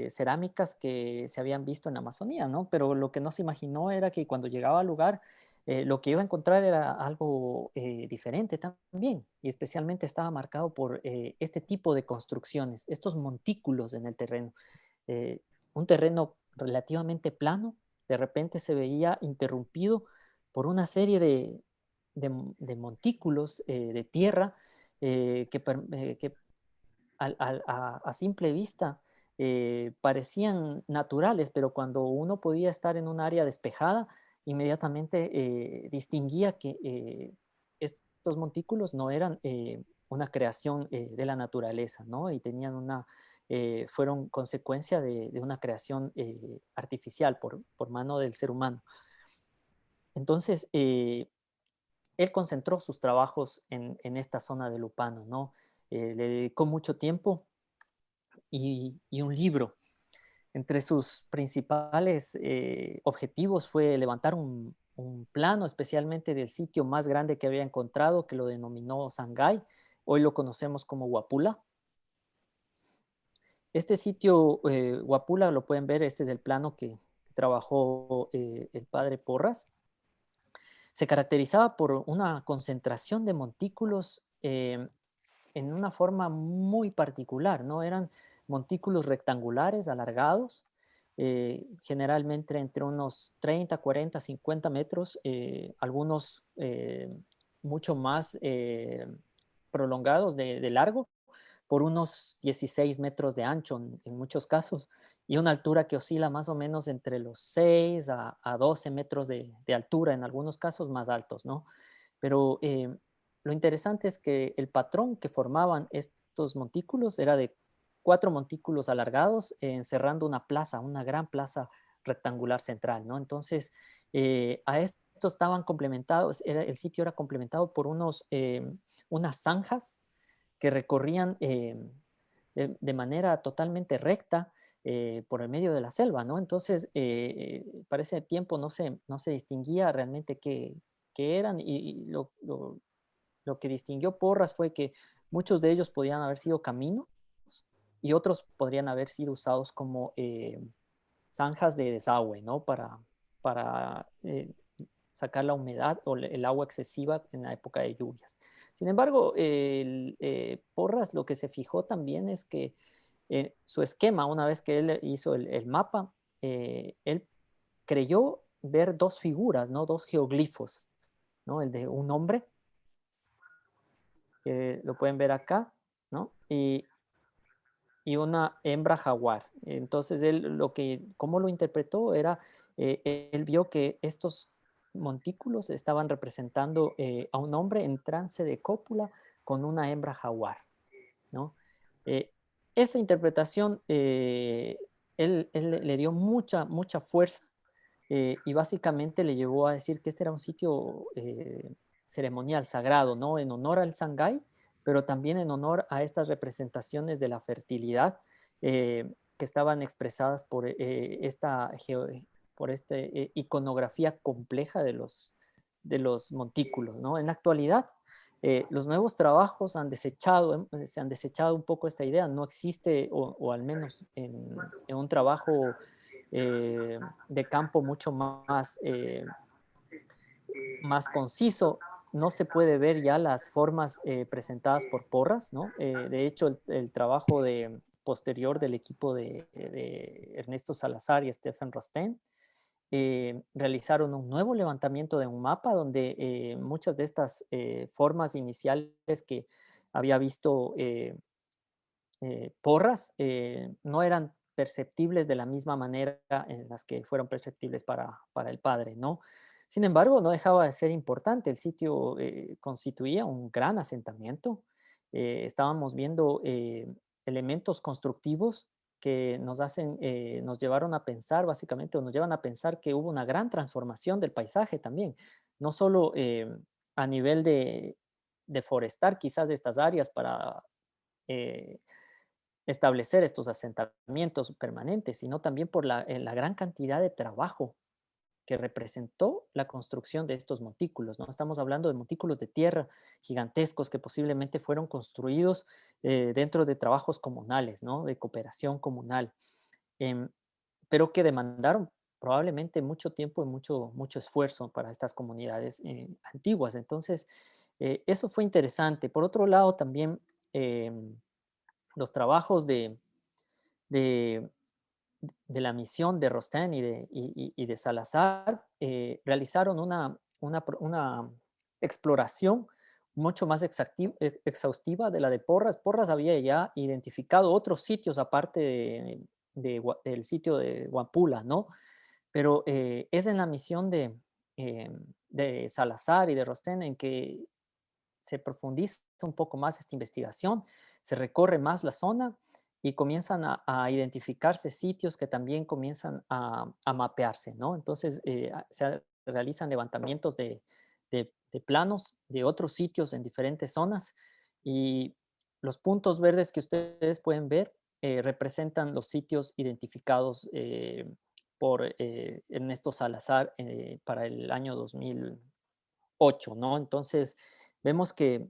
cerámicas que se habían visto en la Amazonía, ¿no? Pero lo que no se imaginó era que cuando llegaba al lugar, lo que iba a encontrar era algo diferente también, y especialmente estaba marcado por este tipo de construcciones, estos montículos en el terreno. Eh, un terreno relativamente plano, de repente se veía interrumpido por una serie de montículos de tierra que a simple vista parecían naturales, pero cuando uno podía estar en un área despejada, inmediatamente distinguía que estos montículos no eran una creación de la naturaleza, ¿no? Y tenían fueron consecuencia de una creación artificial por mano del ser humano. Entonces, él concentró sus trabajos en esta zona de Lupano, ¿no? Le dedicó mucho tiempo y un libro. Entre sus principales objetivos fue levantar un plano, especialmente del sitio más grande que había encontrado, que lo denominó Sangay. Hoy lo conocemos como Huapula. Este sitio, Huapula, lo pueden ver, este es el plano que trabajó el padre Porras. Se caracterizaba por una concentración de montículos en una forma muy particular, ¿no? Eran montículos rectangulares, alargados, generalmente entre unos 30, 40, 50 metros, algunos mucho más prolongados de largo, por unos 16 metros de ancho en muchos casos, y una altura que oscila más o menos entre los 6 a 12 metros de altura, en algunos casos más altos, ¿no? Pero lo interesante es que el patrón que formaban estos montículos era de 4 montículos alargados encerrando una plaza, una gran plaza rectangular central, ¿no? Entonces, a estos estaban complementados, el sitio era complementado por unas zanjas que recorrían de manera totalmente recta por el medio de la selva, ¿no? Entonces, para ese tiempo no se distinguía realmente qué eran y lo que distinguió Porras fue que muchos de ellos podían haber sido caminos y otros podrían haber sido usados como zanjas de desagüe, ¿no? Para sacar la humedad o el agua excesiva en la época de lluvias. Sin embargo, Porras lo que se fijó también es que su esquema, una vez que él hizo el mapa, él creyó ver dos figuras, ¿no? Dos geoglifos, ¿no? El de un hombre, que lo pueden ver acá, ¿no? Y una hembra jaguar. Entonces, cómo lo interpretó era, él vio que estos montículos estaban representando a un hombre en trance de cópula con una hembra jaguar, ¿no? Eh, Esa interpretación, él le dio mucha fuerza y básicamente le llevó a decir que este era un sitio ceremonial, sagrado, ¿no? En honor al Sangay, pero también en honor a estas representaciones de la fertilidad que estaban expresadas por esta iconografía compleja de los montículos, ¿no? En la actualidad, los nuevos trabajos se han desechado un poco esta idea, no existe, o al menos en un trabajo de campo mucho más conciso, no se puede ver ya las formas presentadas por Porras, ¿no? De hecho, el trabajo posterior del equipo de Ernesto Salazar y Stefan Rosten realizaron un nuevo levantamiento de un mapa donde muchas de estas formas iniciales que había visto porras, no eran perceptibles de la misma manera en las que fueron perceptibles para el padre, ¿no? Sin embargo, no dejaba de ser importante. El sitio constituía un gran asentamiento. Estábamos viendo elementos constructivos que nos llevaron a pensar básicamente, o nos llevan a pensar que hubo una gran transformación del paisaje también, no solo a nivel de deforestar quizás estas áreas para eh, establecer estos asentamientos permanentes, sino también por la gran cantidad de trabajo que representó la construcción de estos montículos, ¿no? Estamos hablando de montículos de tierra gigantescos que posiblemente fueron construidos dentro de trabajos comunales, ¿no? De cooperación comunal, em, pero que demandaron probablemente mucho tiempo y mucho esfuerzo para estas comunidades antiguas. Entonces, eso fue interesante. Por otro lado, también los trabajos de, de la misión de Rostand y de Salazar realizaron una exploración mucho más exhaustiva de la de Porras. Porras había ya identificado otros sitios aparte del sitio de Huampula, ¿no? Pero es en la misión de Salazar y de Rostand en que se profundiza un poco más esta investigación, se recorre más la zona y comienzan a identificarse sitios que también comienzan a mapearse, ¿no? Entonces se realizan levantamientos de planos de otros sitios en diferentes zonas y los puntos verdes que ustedes pueden ver representan los sitios identificados por Ernesto Salazar para el año 2008, ¿no? Entonces, vemos que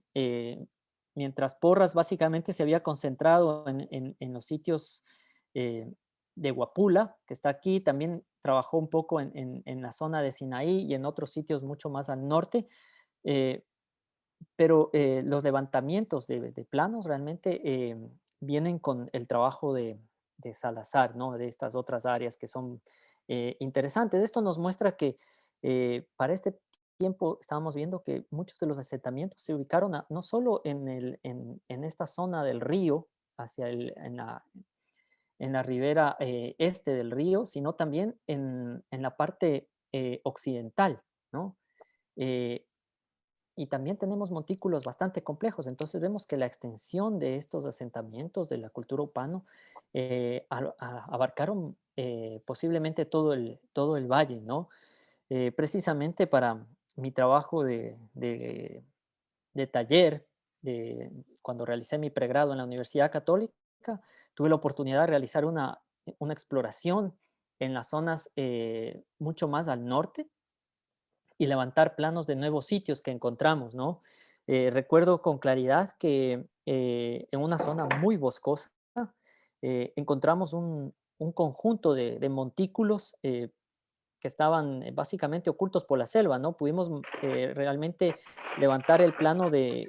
mientras Porras básicamente se había concentrado en los sitios de Huapula, que está aquí, también trabajó un poco en la zona de Sinaí y en otros sitios mucho más al norte, eh, pero los levantamientos de planos realmente vienen con el trabajo de Salazar, ¿no? De estas otras áreas que son interesantes. Esto nos muestra que para este tiempo estábamos viendo que muchos de los asentamientos se ubicaron no solo en esta zona del río, en la ribera este del río, sino también en la parte occidental, ¿no? Eh, y también tenemos montículos bastante complejos, entonces vemos que la extensión de estos asentamientos de la cultura upano abarcaron posiblemente todo el valle, ¿no? Precisamente para mi trabajo de taller, cuando realicé mi pregrado en la Universidad Católica, tuve la oportunidad de realizar una exploración en las zonas mucho más al norte y levantar planos de nuevos sitios que encontramos, ¿no? Recuerdo con claridad que en una zona muy boscosa encontramos un conjunto de montículos que estaban básicamente ocultos por la selva, ¿no? Pudimos realmente levantar el plano de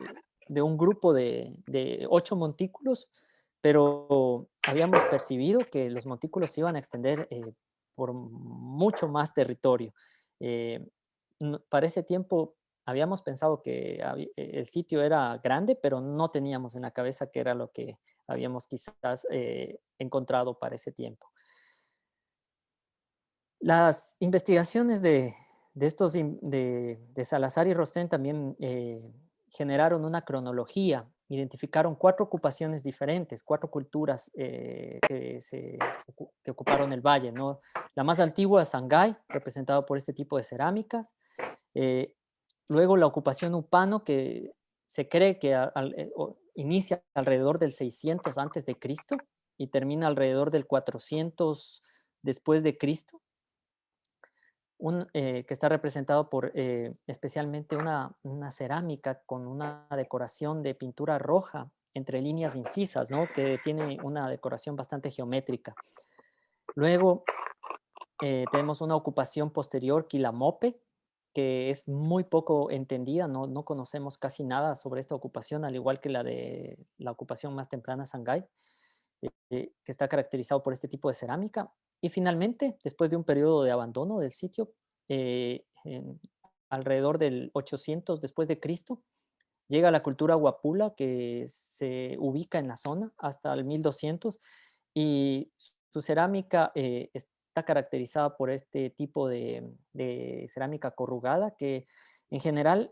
un grupo de 8 montículos, pero habíamos percibido que los montículos se iban a extender por mucho más territorio. Eh, para ese tiempo habíamos pensado que el sitio era grande, pero no teníamos en la cabeza que era lo que habíamos quizás encontrado para ese tiempo. Las investigaciones de Salazar y Rostand también generaron una cronología, identificaron 4 ocupaciones diferentes, 4 culturas que ocuparon el valle, ¿no? La más antigua, Sangay, representado por este tipo de cerámicas. Luego la ocupación Upano, que se cree que inicia alrededor del 600 antes de Cristo y termina alrededor del 400 después de Cristo. Que está representado por especialmente una cerámica con una decoración de pintura roja entre líneas incisas, ¿no? Que tiene una decoración bastante geométrica. Luego tenemos una ocupación posterior, Quilamope, que es muy poco entendida, no conocemos casi nada sobre esta ocupación, al igual que la de la ocupación más temprana, Sangay, que está caracterizado por este tipo de cerámica. Y finalmente, después de un periodo de abandono del sitio, alrededor del 800 después de Cristo, Llega la cultura Huapula, que se ubica en la zona hasta el 1200, y su cerámica está caracterizada por este tipo de cerámica corrugada, que en general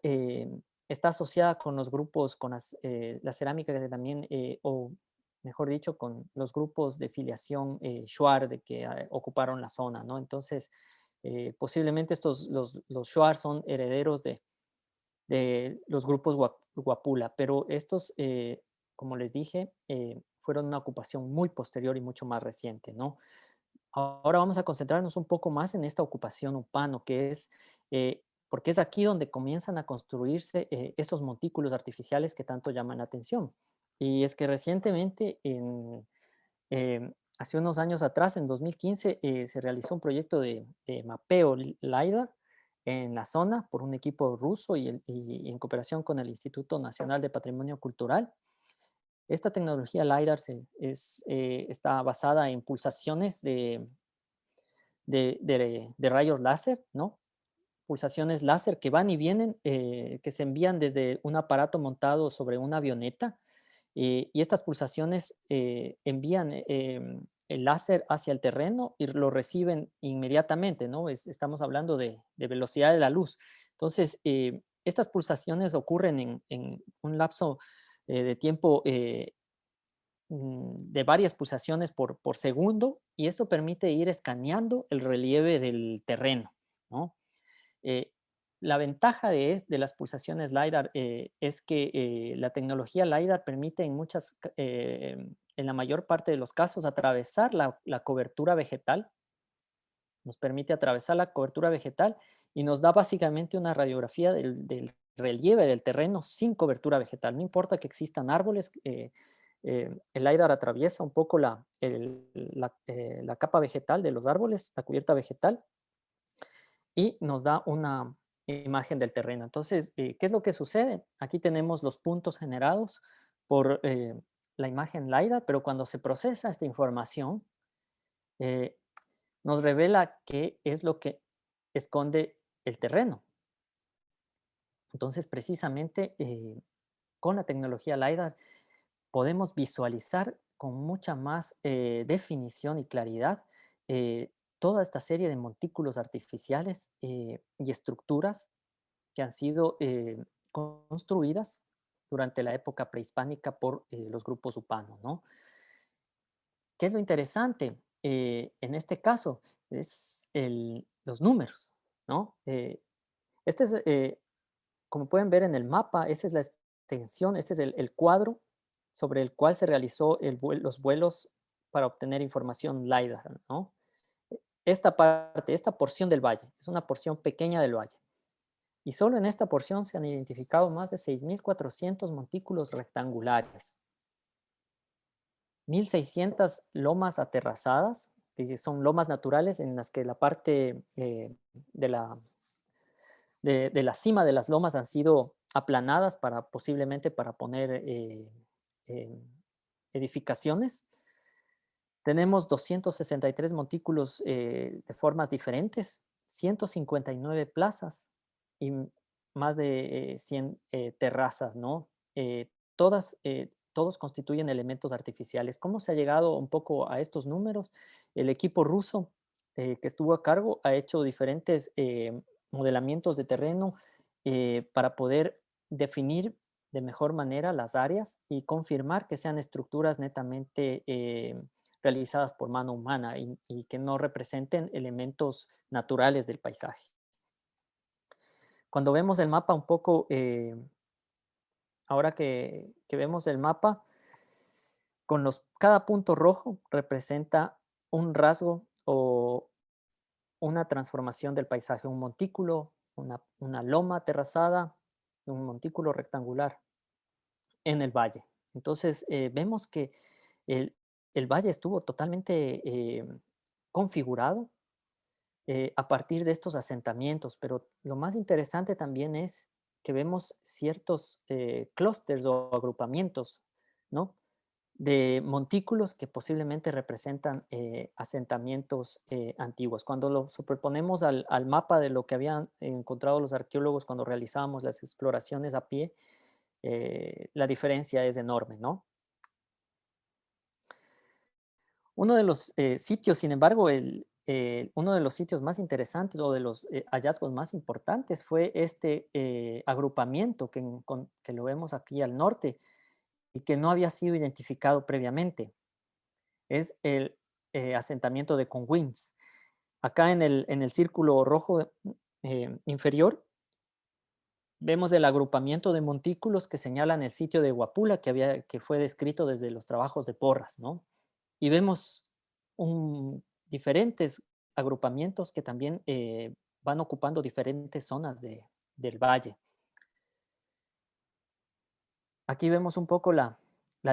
está asociada con los grupos, con la cerámica que también, o mejor dicho, con los grupos de filiación Shuar de que ocuparon la zona, ¿no? Entonces, posiblemente los Shuar son herederos de los grupos Huapula, pero estos, como les dije, fueron una ocupación muy posterior y mucho más reciente, ¿no? Ahora vamos a concentrarnos un poco más en esta ocupación upano, que es, porque es aquí donde comienzan a construirse estos montículos artificiales que tanto llaman la atención. Y es que recientemente, hace unos años atrás, en 2015, se realizó un proyecto de mapeo LiDAR en la zona por un equipo ruso y en cooperación con el Instituto Nacional de Patrimonio Cultural. Esta tecnología LiDAR está basada en pulsaciones de rayos láser, ¿no? Pulsaciones láser que van y vienen, que se envían desde un aparato montado sobre una avioneta, y estas pulsaciones envían el láser hacia el terreno y lo reciben inmediatamente, ¿no? Estamos hablando de velocidad de la luz. Entonces, estas pulsaciones ocurren en un lapso de tiempo de varias pulsaciones por segundo, y esto permite ir escaneando el relieve del terreno, ¿no? Eh, la ventaja de las pulsaciones LiDAR es que la tecnología LiDAR permite en la mayor parte de los casos atravesar la cobertura vegetal, nos permite atravesar la cobertura vegetal y nos da básicamente una radiografía del relieve del terreno sin cobertura vegetal. No importa que existan árboles, el LiDAR atraviesa un poco la capa vegetal de los árboles, la cubierta vegetal, y nos da una imagen del terreno. Entonces, ¿qué es lo que sucede? Aquí tenemos los puntos generados por la imagen LiDAR, pero cuando se procesa esta información, eh, nos revela qué es lo que esconde el terreno. Entonces, precisamente con la tecnología LiDAR podemos visualizar con mucha más definición y claridad toda esta serie de montículos artificiales y estructuras que han sido construidas durante la época prehispánica por los grupos hupanos, ¿no? ¿Qué es lo interesante en este caso? Es los números, ¿no? Este es, como pueden ver en el mapa, esa es la extensión, este es el cuadro sobre el cual se realizó los vuelos para obtener información LiDAR, ¿no? Esta parte, esta porción del valle, es una porción pequeña del valle. Y solo en esta porción se han identificado más de 6.400 montículos rectangulares, 1.600 lomas aterrazadas, que son lomas naturales en las que la parte de la cima de las lomas han sido aplanadas posiblemente para poner edificaciones. Tenemos 263 montículos de formas diferentes, 159 plazas y más de 100 terrazas, ¿no? Todos constituyen elementos artificiales. ¿Cómo se ha llegado un poco a estos números? El equipo ruso que estuvo a cargo ha hecho diferentes modelamientos de terreno para poder definir de mejor manera las áreas y confirmar que sean estructuras netamente realizadas por mano humana y que no representen elementos naturales del paisaje. Cuando vemos el mapa un poco, ahora que vemos el mapa, cada punto rojo representa un rasgo o una transformación del paisaje, un montículo, una loma terrazada, un montículo rectangular en el valle. Entonces, vemos que el, el valle estuvo totalmente configurado a partir de estos asentamientos, pero lo más interesante también es que vemos ciertos clústeres o agrupamientos, ¿no? De montículos que posiblemente representan asentamientos antiguos. Cuando lo superponemos al mapa de lo que habían encontrado los arqueólogos cuando realizábamos las exploraciones a pie, la diferencia es enorme, ¿no? Uno de los sitios, sin embargo, uno de los sitios más interesantes o de los hallazgos más importantes fue este agrupamiento que lo vemos aquí al norte y que no había sido identificado previamente. Es el asentamiento de Conwins. Acá en el círculo rojo inferior vemos el agrupamiento de montículos que señalan el sitio de Huapula que fue descrito desde los trabajos de Porras, ¿no? Y vemos diferentes agrupamientos que también van ocupando diferentes zonas del valle. Aquí vemos un poco la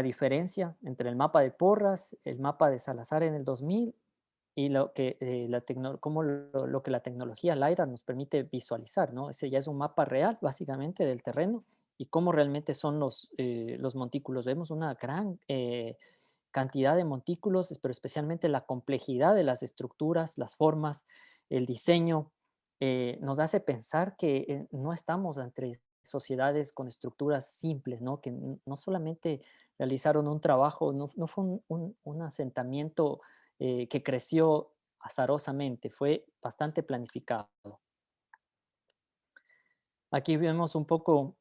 diferencia entre el mapa de Porras, el mapa de Salazar en el 2000 y lo que la tecnología LiDAR nos permite visualizar, ¿no? Ese ya es un mapa real, básicamente, del terreno y cómo realmente son los montículos. Vemos una gran cantidad de montículos, pero especialmente la complejidad de las estructuras, las formas, el diseño, nos hace pensar que no estamos entre sociedades con estructuras simples, ¿no? Que no solamente realizaron un trabajo, no fue un asentamiento que creció azarosamente, fue bastante planificado. Aquí vemos un poco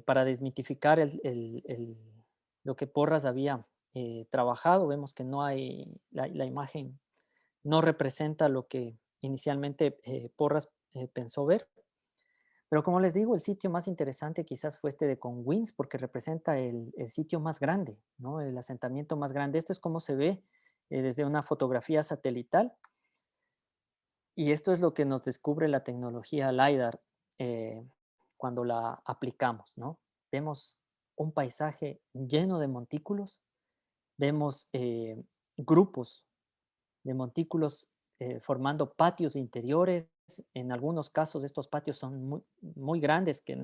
para desmitificar lo que Porras había trabajado. Vemos que no hay, la imagen no representa lo que inicialmente Porras pensó ver. Pero como les digo, el sitio más interesante quizás fue este de Conwins porque representa el sitio más grande, ¿no? El asentamiento más grande. Esto es como se ve desde una fotografía satelital. Y esto es lo que nos descubre la tecnología LiDAR cuando la aplicamos, ¿no? Vemos un paisaje lleno de montículos, vemos grupos de montículos formando patios interiores. En algunos casos estos patios son muy, muy grandes que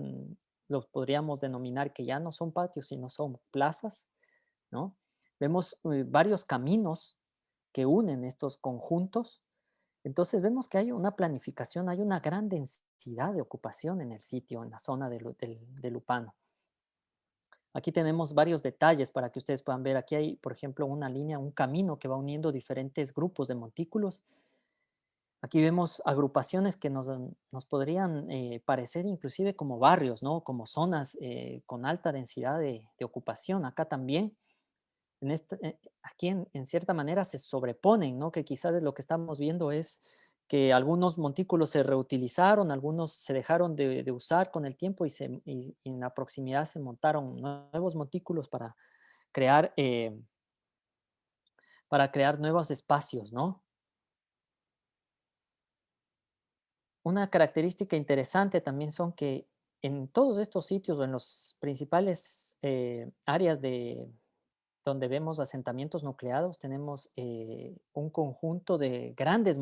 los podríamos denominar que ya no son patios, sino son plazas, ¿no? Vemos varios caminos que unen estos conjuntos. Entonces vemos que hay una planificación, hay una gran densidad de ocupación en el sitio, en la zona de Lupano. Aquí tenemos varios detalles para que ustedes puedan ver. Aquí hay, por ejemplo, una línea, un camino que va uniendo diferentes grupos de montículos. Aquí vemos agrupaciones que nos podrían parecer inclusive como barrios, ¿no? Como zonas con alta densidad de ocupación. Acá también, aquí en cierta manera se sobreponen, ¿no? Que quizás lo que estamos viendo es que algunos montículos se reutilizaron, algunos se dejaron de usar con el tiempo y en la proximidad se montaron nuevos montículos para crear nuevos espacios, ¿no? Una característica interesante también son que en todos estos sitios o en los principales áreas donde vemos asentamientos nucleados, tenemos un conjunto de grandes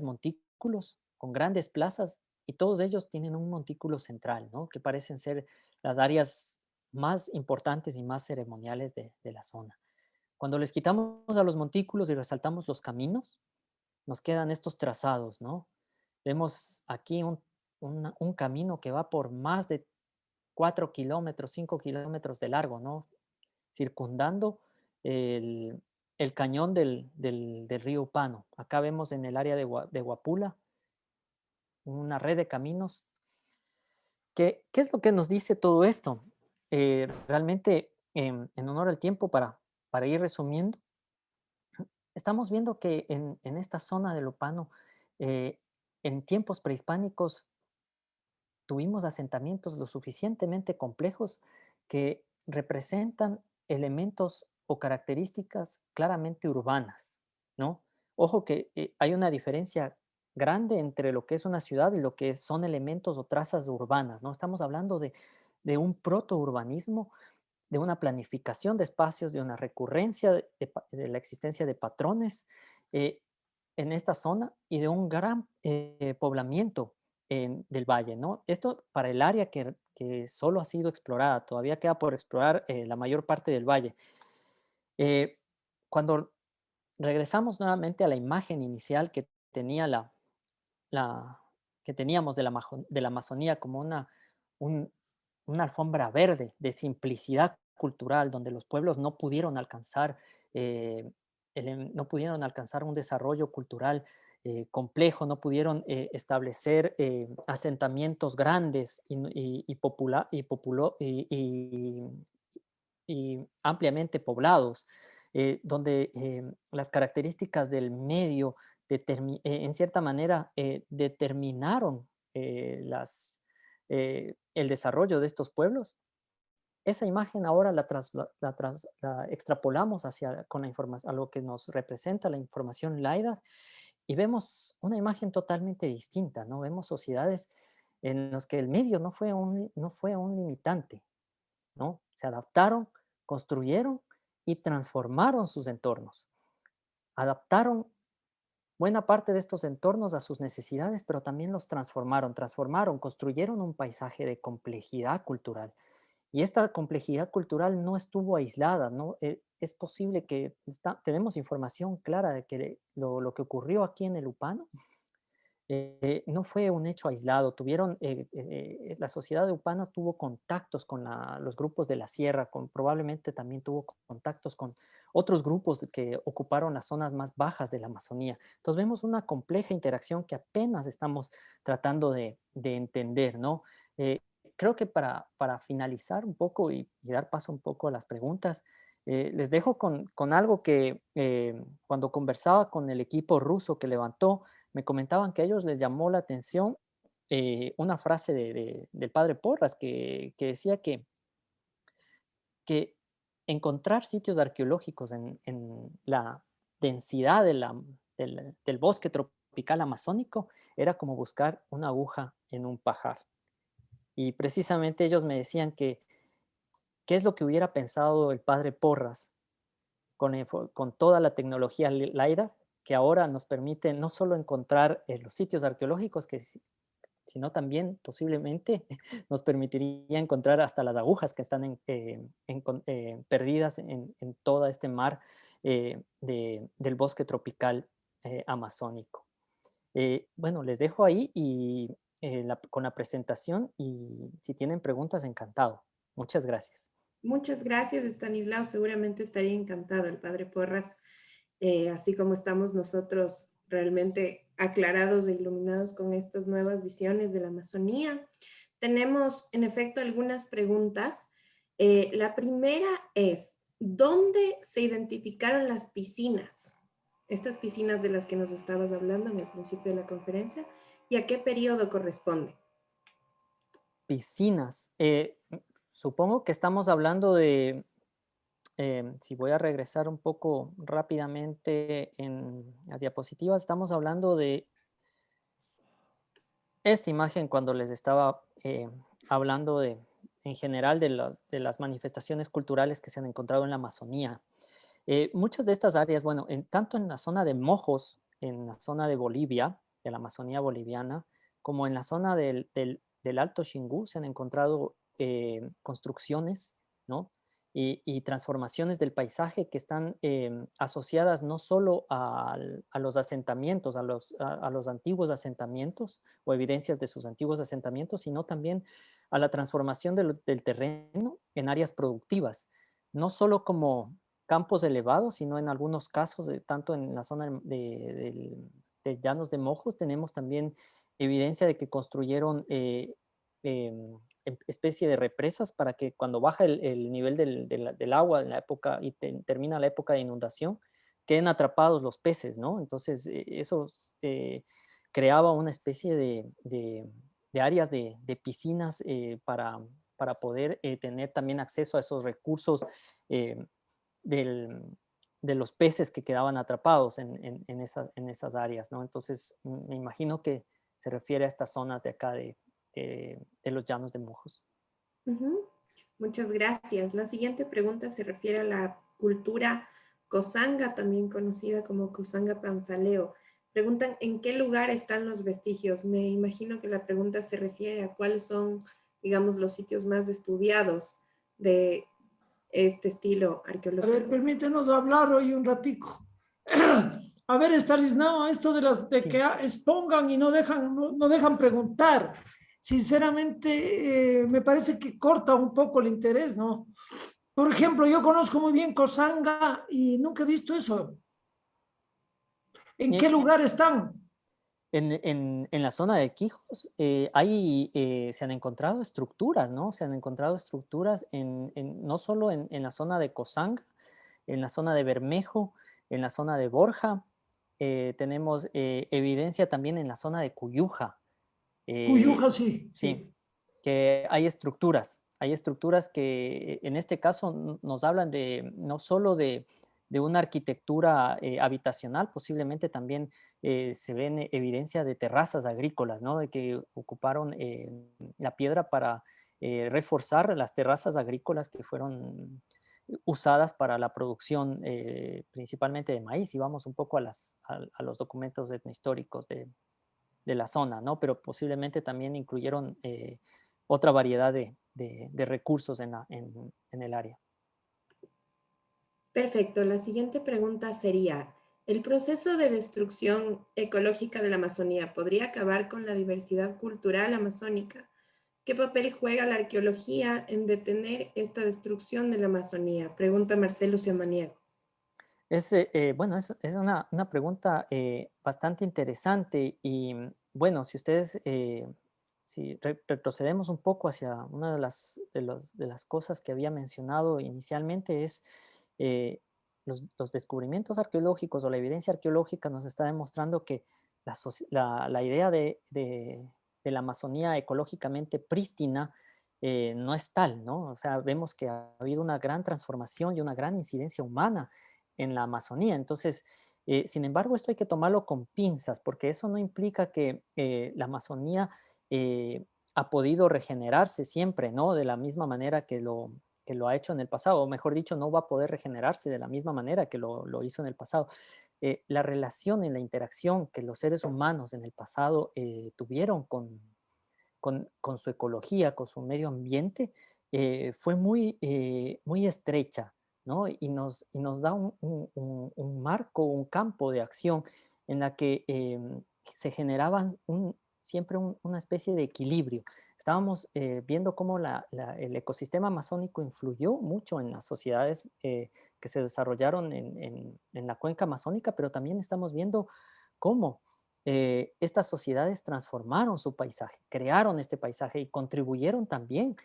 montículos con grandes plazas y todos ellos tienen un montículo central, ¿no? Que parecen ser las áreas más importantes y más ceremoniales de la zona. Cuando les quitamos a los montículos y resaltamos los caminos, nos quedan estos trazados, ¿no? Vemos aquí un camino que va por más de 4 kilómetros, 5 kilómetros de largo, ¿no? Circundando el, el cañón del río Upano. Acá vemos en el área de Huapula una red de caminos. ¿Qué es lo que nos dice todo esto? Realmente, en honor al tiempo, para ir resumiendo, estamos viendo que en esta zona del Upano, en tiempos prehispánicos, tuvimos asentamientos lo suficientemente complejos que representan elementos o características claramente urbanas, ¿no? Ojo que hay una diferencia grande entre lo que es una ciudad y lo que son elementos o trazas urbanas, ¿no? Estamos hablando de un protourbanismo, de una planificación de espacios, de una recurrencia de la existencia de patrones eh, en esta zona y de un gran poblamiento del valle, ¿no? Esto para el área que solo ha sido explorada, todavía queda por explorar la mayor parte del valle. Cuando regresamos nuevamente a la imagen inicial que tenía que teníamos de la Amazonía como un una alfombra verde de simplicidad cultural, donde los pueblos no pudieron alcanzar, no pudieron alcanzar un desarrollo cultural complejo, no pudieron establecer asentamientos grandes y ampliamente poblados, donde las características del medio en cierta manera determinaron el desarrollo de estos pueblos. Esa imagen ahora la extrapolamos con la información, a lo que nos representa la información LiDAR, y vemos una imagen totalmente distinta, ¿no? Vemos sociedades en las que el medio no fue un limitante, ¿no? Se adaptaron, construyeron y transformaron sus entornos. Adaptaron buena parte de estos entornos a sus necesidades, pero también los transformaron, construyeron un paisaje de complejidad cultural. Y esta complejidad cultural no estuvo aislada, ¿no? Es posible que tenemos información clara de que lo que ocurrió aquí en el Upano no fue un hecho aislado. La sociedad de Upano tuvo contactos con los grupos de la sierra, probablemente también tuvo contactos con otros grupos que ocuparon las zonas más bajas de la Amazonía. Entonces vemos una compleja interacción que apenas estamos tratando de entender, ¿no? Creo que para finalizar un poco y dar paso un poco a las preguntas, les dejo con algo que cuando conversaba con el equipo ruso que levantó, me comentaban que a ellos les llamó la atención una frase del padre Porras que decía que encontrar sitios arqueológicos en la densidad del bosque tropical amazónico era como buscar una aguja en un pajar. Y precisamente ellos me decían que qué es lo que hubiera pensado el padre Porras con toda la tecnología LiDAR, que ahora nos permite no solo encontrar los sitios arqueológicos, sino también posiblemente nos permitiría encontrar hasta las agujas que están perdidas en todo este mar del bosque tropical amazónico. Bueno, les dejo ahí y con la presentación, y si tienen preguntas, encantado. Muchas gracias. Muchas gracias, Estanislao. Seguramente estaría encantado el padre Porras, así como estamos nosotros realmente aclarados e iluminados con estas nuevas visiones de la Amazonía. Tenemos, en efecto, algunas preguntas. La primera es, ¿dónde se identificaron las piscinas? Estas piscinas de las que nos estabas hablando en el principio de la conferencia, ¿y a qué periodo corresponde? Piscinas. Supongo que estamos hablando de, si voy a regresar un poco rápidamente en las diapositivas, estamos hablando de esta imagen cuando les estaba hablando en general de las manifestaciones culturales que se han encontrado en la Amazonía. Muchas de estas áreas, bueno, tanto en la zona de Mojos, en la zona de Bolivia, de la Amazonía boliviana, como en la zona del Alto Xingú, se han encontrado construcciones, ¿no? Y transformaciones del paisaje que están asociadas no solo a los asentamientos, a los antiguos asentamientos o evidencias de sus antiguos asentamientos, sino también a la transformación del terreno en áreas productivas, no solo como campos elevados, sino en algunos casos, tanto en la zona de Llanos de Mojos, tenemos también evidencia de que construyeron especie de represas para que cuando baja el nivel del agua en la época y termina la época de inundación, queden atrapados los peces, ¿no? Entonces, eso creaba una especie de áreas de piscinas para poder tener también acceso a esos recursos de los peces que quedaban atrapados en esas áreas, ¿no? Entonces, me imagino que se refiere a estas zonas de acá de los Llanos de Mojos. Muchas gracias. La siguiente pregunta se refiere a la cultura Cosanga, también conocida como Cosanga Panzaleo. Preguntan, ¿en qué lugar están los vestigios? Me imagino que la pregunta se refiere a cuáles son, digamos, los sitios más estudiados de este estilo arqueológico. A ver, permítenos hablar hoy un ratico. A ver, Estanislao, esto de Sí. que expongan y no dejan preguntar. sinceramente, me parece que corta un poco el interés, ¿no? Por ejemplo, yo conozco muy bien Cosanga y nunca he visto eso. ¿En qué Y lugar están? en la zona de Quijos se han encontrado estructuras, ¿no? Se han encontrado estructuras no solo en la zona de Cosanga, en la zona de Bermejo, en la zona de Borja. Tenemos evidencia también en la zona de Cuyuja. Cuyuja, sí, Sí, sí. que hay estructuras que en este caso nos hablan de no solo de una arquitectura habitacional, posiblemente también se ven evidencia de terrazas agrícolas, ¿no? De que ocuparon la piedra para reforzar las terrazas agrícolas que fueron usadas para la producción principalmente de maíz. Y vamos un poco a los documentos etnohistóricos de la zona, ¿no? Pero posiblemente también incluyeron otra variedad de recursos en el área. Perfecto. La siguiente pregunta sería, ¿el proceso de destrucción ecológica de la Amazonía podría acabar con la diversidad cultural amazónica? ¿Qué papel juega la arqueología en detener esta destrucción de la Amazonía? Pregunta Marcelo Ciamaniego. Bueno, es una pregunta bastante interesante y bueno, si ustedes, si retrocedemos un poco hacia una de las cosas que había mencionado inicialmente es eh, los descubrimientos arqueológicos o la evidencia arqueológica nos está demostrando que la idea de la Amazonía ecológicamente prístina no es tal, ¿no? O sea, vemos que ha habido una gran transformación y una gran incidencia humana en la Amazonía. Entonces, sin embargo, esto hay que tomarlo con pinzas, porque eso no implica que la Amazonía ha podido regenerarse siempre, ¿no? De la misma manera que lo ha hecho en el pasado, o mejor dicho, no va a poder regenerarse de la misma manera que lo hizo en el pasado. La relación y la interacción que los seres humanos en el pasado tuvieron con su ecología, con su medio ambiente, fue muy estrecha, ¿no? Y nos da un marco, un campo de acción en la que se generaba siempre una especie de equilibrio. Estábamos viendo cómo el ecosistema amazónico influyó mucho en las sociedades que se desarrollaron en la cuenca amazónica, pero también estamos viendo cómo estas sociedades transformaron su paisaje, crearon este paisaje y contribuyeron también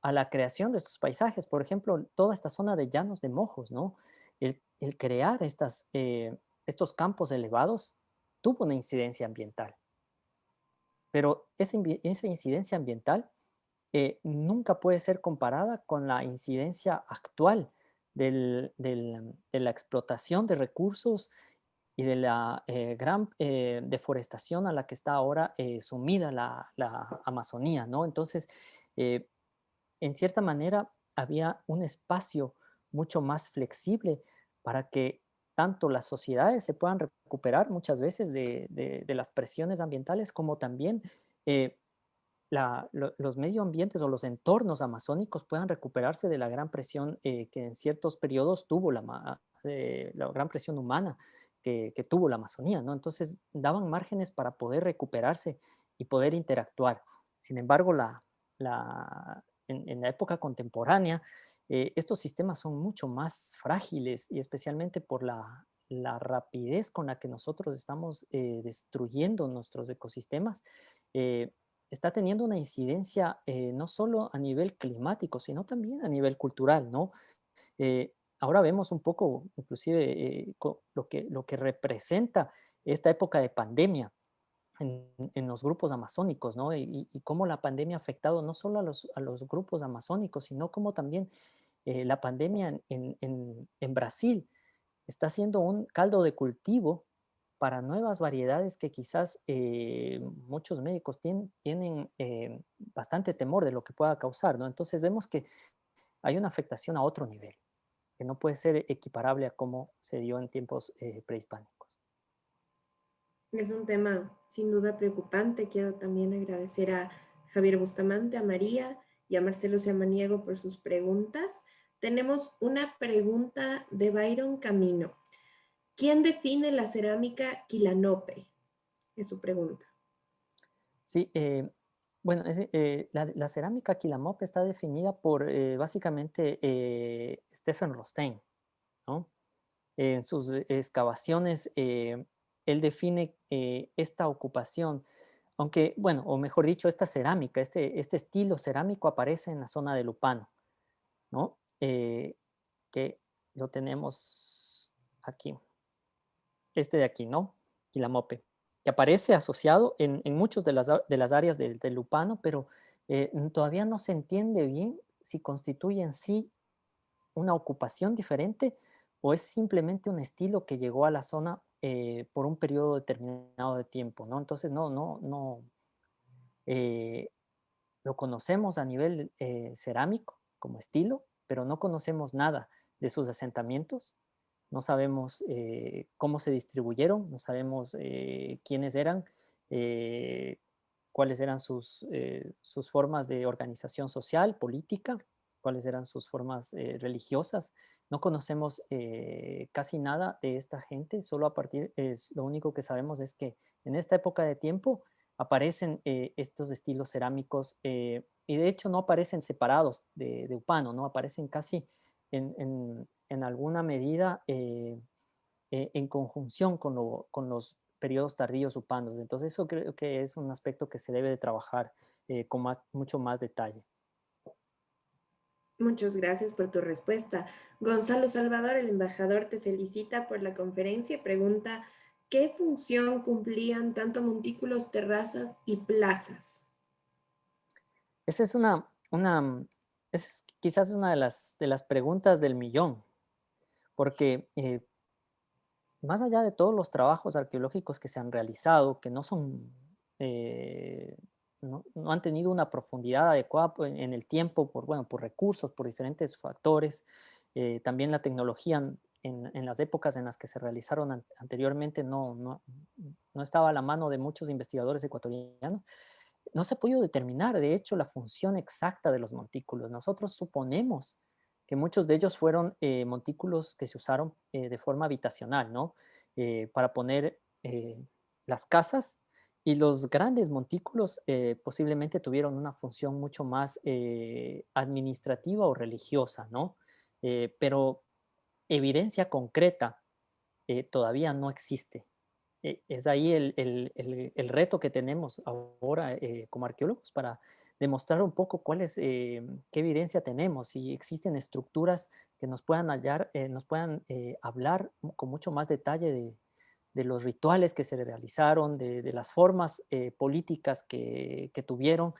a la creación de estos paisajes. Por ejemplo, toda esta zona de llanos de mojos, ¿no? El crear estos campos elevados tuvo una incidencia ambiental, pero esa incidencia ambiental nunca puede ser comparada con la incidencia actual de la explotación de recursos y de la gran deforestación a la que está ahora sumida la Amazonía, ¿no? Entonces, eh, en cierta manera, había un espacio mucho más flexible para que tanto las sociedades se puedan recuperar muchas veces de las presiones ambientales, como también eh, los medio ambientes o los entornos amazónicos puedan recuperarse de la gran presión que en ciertos periodos tuvo la gran presión humana que tuvo la Amazonía, ¿no? Entonces daban márgenes para poder recuperarse y poder interactuar. Sin embargo, en la época contemporánea, estos sistemas son mucho más frágiles y especialmente por la rapidez con la que nosotros estamos destruyendo nuestros ecosistemas, eh, está teniendo una incidencia no solo a nivel climático, sino también a nivel cultural, ¿no? Ahora vemos un poco, inclusive, lo que representa esta época de pandemia en los grupos amazónicos, ¿no? Y cómo la pandemia ha afectado no solo a los grupos amazónicos, sino como también la pandemia en Brasil está siendo un caldo de cultivo para nuevas variedades que quizás muchos médicos tienen bastante temor de lo que pueda causar, ¿no? Entonces vemos que hay una afectación a otro nivel, que no puede ser equiparable a cómo se dio en tiempos prehispánicos. Es un tema sin duda preocupante. Quiero también agradecer a Javier Bustamante, a María y a Marcelo Ciamaniego por sus preguntas. Tenemos una pregunta de Byron Camino. ¿Quién define la cerámica quilanope? Es su pregunta. Sí, Bueno, la cerámica Quilamope está definida por básicamente Stephen Rostein, ¿no? En sus excavaciones, él define esta ocupación, aunque, bueno, o mejor dicho, esta cerámica, este estilo cerámico aparece en la zona de Lupano, ¿no? Que lo tenemos aquí, este de aquí, ¿no? Quilamope, que aparece asociado en muchas de las áreas del Lupano, pero todavía no se entiende bien si constituye en sí una ocupación diferente o es simplemente un estilo que llegó a la zona por un periodo determinado de tiempo, ¿no? Entonces, no eh, lo conocemos a nivel cerámico como estilo, pero no conocemos nada de sus asentamientos, no sabemos cómo se distribuyeron, no sabemos quiénes eran, eh, cuáles eran sus formas de organización social, política, cuáles eran sus formas religiosas. No conocemos casi nada de esta gente, solo a partir, lo único que sabemos es que en esta época de tiempo aparecen estos estilos cerámicos y de hecho no aparecen separados de Upano, ¿no? Aparecen casi en alguna medida en conjunción con los periodos tardíos upanos. Entonces eso creo que es un aspecto que se debe de trabajar con mucho más detalle. Muchas gracias por tu respuesta. Gonzalo Salvador, el embajador, te felicita por la conferencia y pregunta, ¿qué función cumplían tanto montículos, terrazas y plazas? Esa es esa es quizás una de las preguntas del millón, porque más allá de todos los trabajos arqueológicos que se han realizado, que no son, no han tenido una profundidad adecuada en el tiempo, bueno, por recursos, por diferentes factores, también la tecnología en las épocas en las que se realizaron anteriormente no estaba a la mano de muchos investigadores ecuatorianos, no se ha podido determinar, de hecho, la función exacta de los montículos. Nosotros suponemos que muchos de ellos fueron montículos que se usaron de forma habitacional, ¿no? Para poner las casas y los grandes montículos posiblemente tuvieron una función mucho más administrativa o religiosa, ¿no? Pero evidencia concreta todavía no existe. Es ahí el reto que tenemos ahora como arqueólogos para demostrar un poco qué evidencia tenemos, si existen estructuras que nos puedan nos puedan hablar con mucho más detalle de los rituales que se realizaron, de las formas políticas que tuvieron.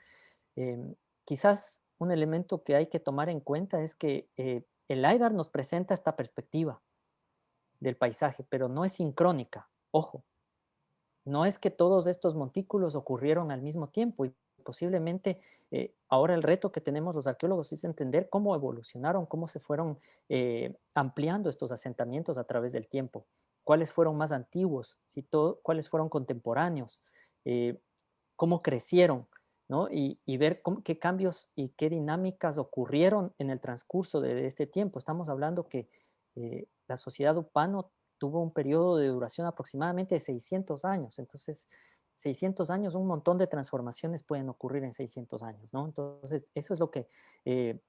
Quizás un elemento que hay que tomar en cuenta es que el LiDAR nos presenta esta perspectiva del paisaje, pero no es sincrónica. Ojo, no es que todos estos montículos ocurrieron al mismo tiempo y posiblemente ahora el reto que tenemos los arqueólogos es entender cómo evolucionaron, cómo se fueron ampliando estos asentamientos a través del tiempo, cuáles fueron más antiguos, cuáles fueron contemporáneos, eh, cómo crecieron, ¿no? Y ver qué cambios y qué dinámicas ocurrieron en el transcurso de este tiempo. Estamos hablando que la sociedad Upano tuvo un periodo de duración aproximadamente de 600 años. Entonces, 600 años, un montón de transformaciones pueden ocurrir en 600 años, ¿no? Entonces, eso es lo que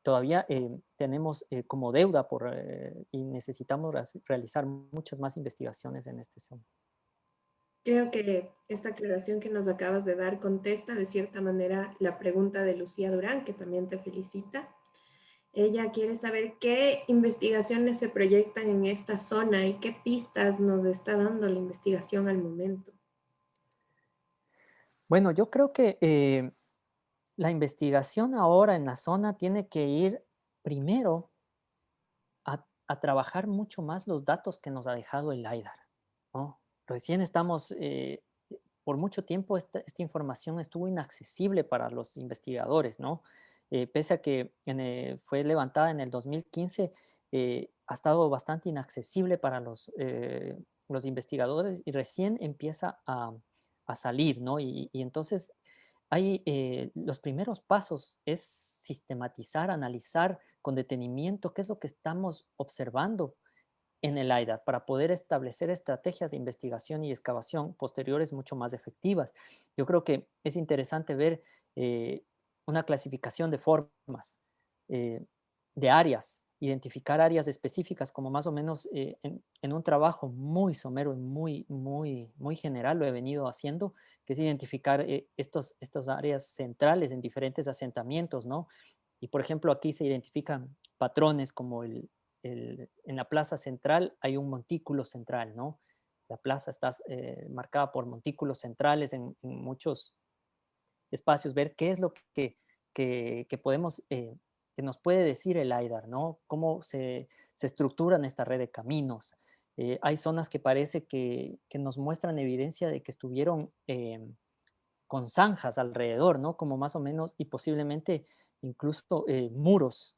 todavía tenemos como deuda y necesitamos realizar muchas más investigaciones en este tema. Creo que esta aclaración que nos acabas de dar contesta de cierta manera la pregunta de Lucía Durán, que también te felicita. Ella quiere saber qué investigaciones se proyectan en esta zona y qué pistas nos está dando la investigación al momento. Bueno, yo creo que la investigación ahora en la zona tiene que ir primero a trabajar mucho más los datos que nos ha dejado el LiDAR, ¿no? Recién estamos, por mucho tiempo esta información estuvo inaccesible para los investigadores, ¿no? Pese a que fue levantada en el 2015, ha estado bastante inaccesible para los investigadores y recién empieza a salir, ¿no? Y entonces los primeros pasos es sistematizar, analizar con detenimiento qué es lo que estamos observando en el LiDAR para poder establecer estrategias de investigación y excavación posteriores mucho más efectivas. Yo creo que es interesante ver una clasificación de formas, de áreas, identificar áreas específicas, como más o menos en un trabajo muy somero y muy general lo he venido haciendo, que es identificar estas áreas centrales en diferentes asentamientos, ¿no? Y por ejemplo, aquí se identifican patrones como en la plaza central hay un montículo central, ¿no? La plaza está marcada por montículos centrales en muchos espacios, ver qué es lo que podemos, que nos puede decir el LiDAR, ¿no? Cómo se estructura en esta red de caminos. Hay zonas que parece que nos muestran evidencia de que estuvieron con zanjas alrededor, ¿no? Como más o menos, y posiblemente incluso muros,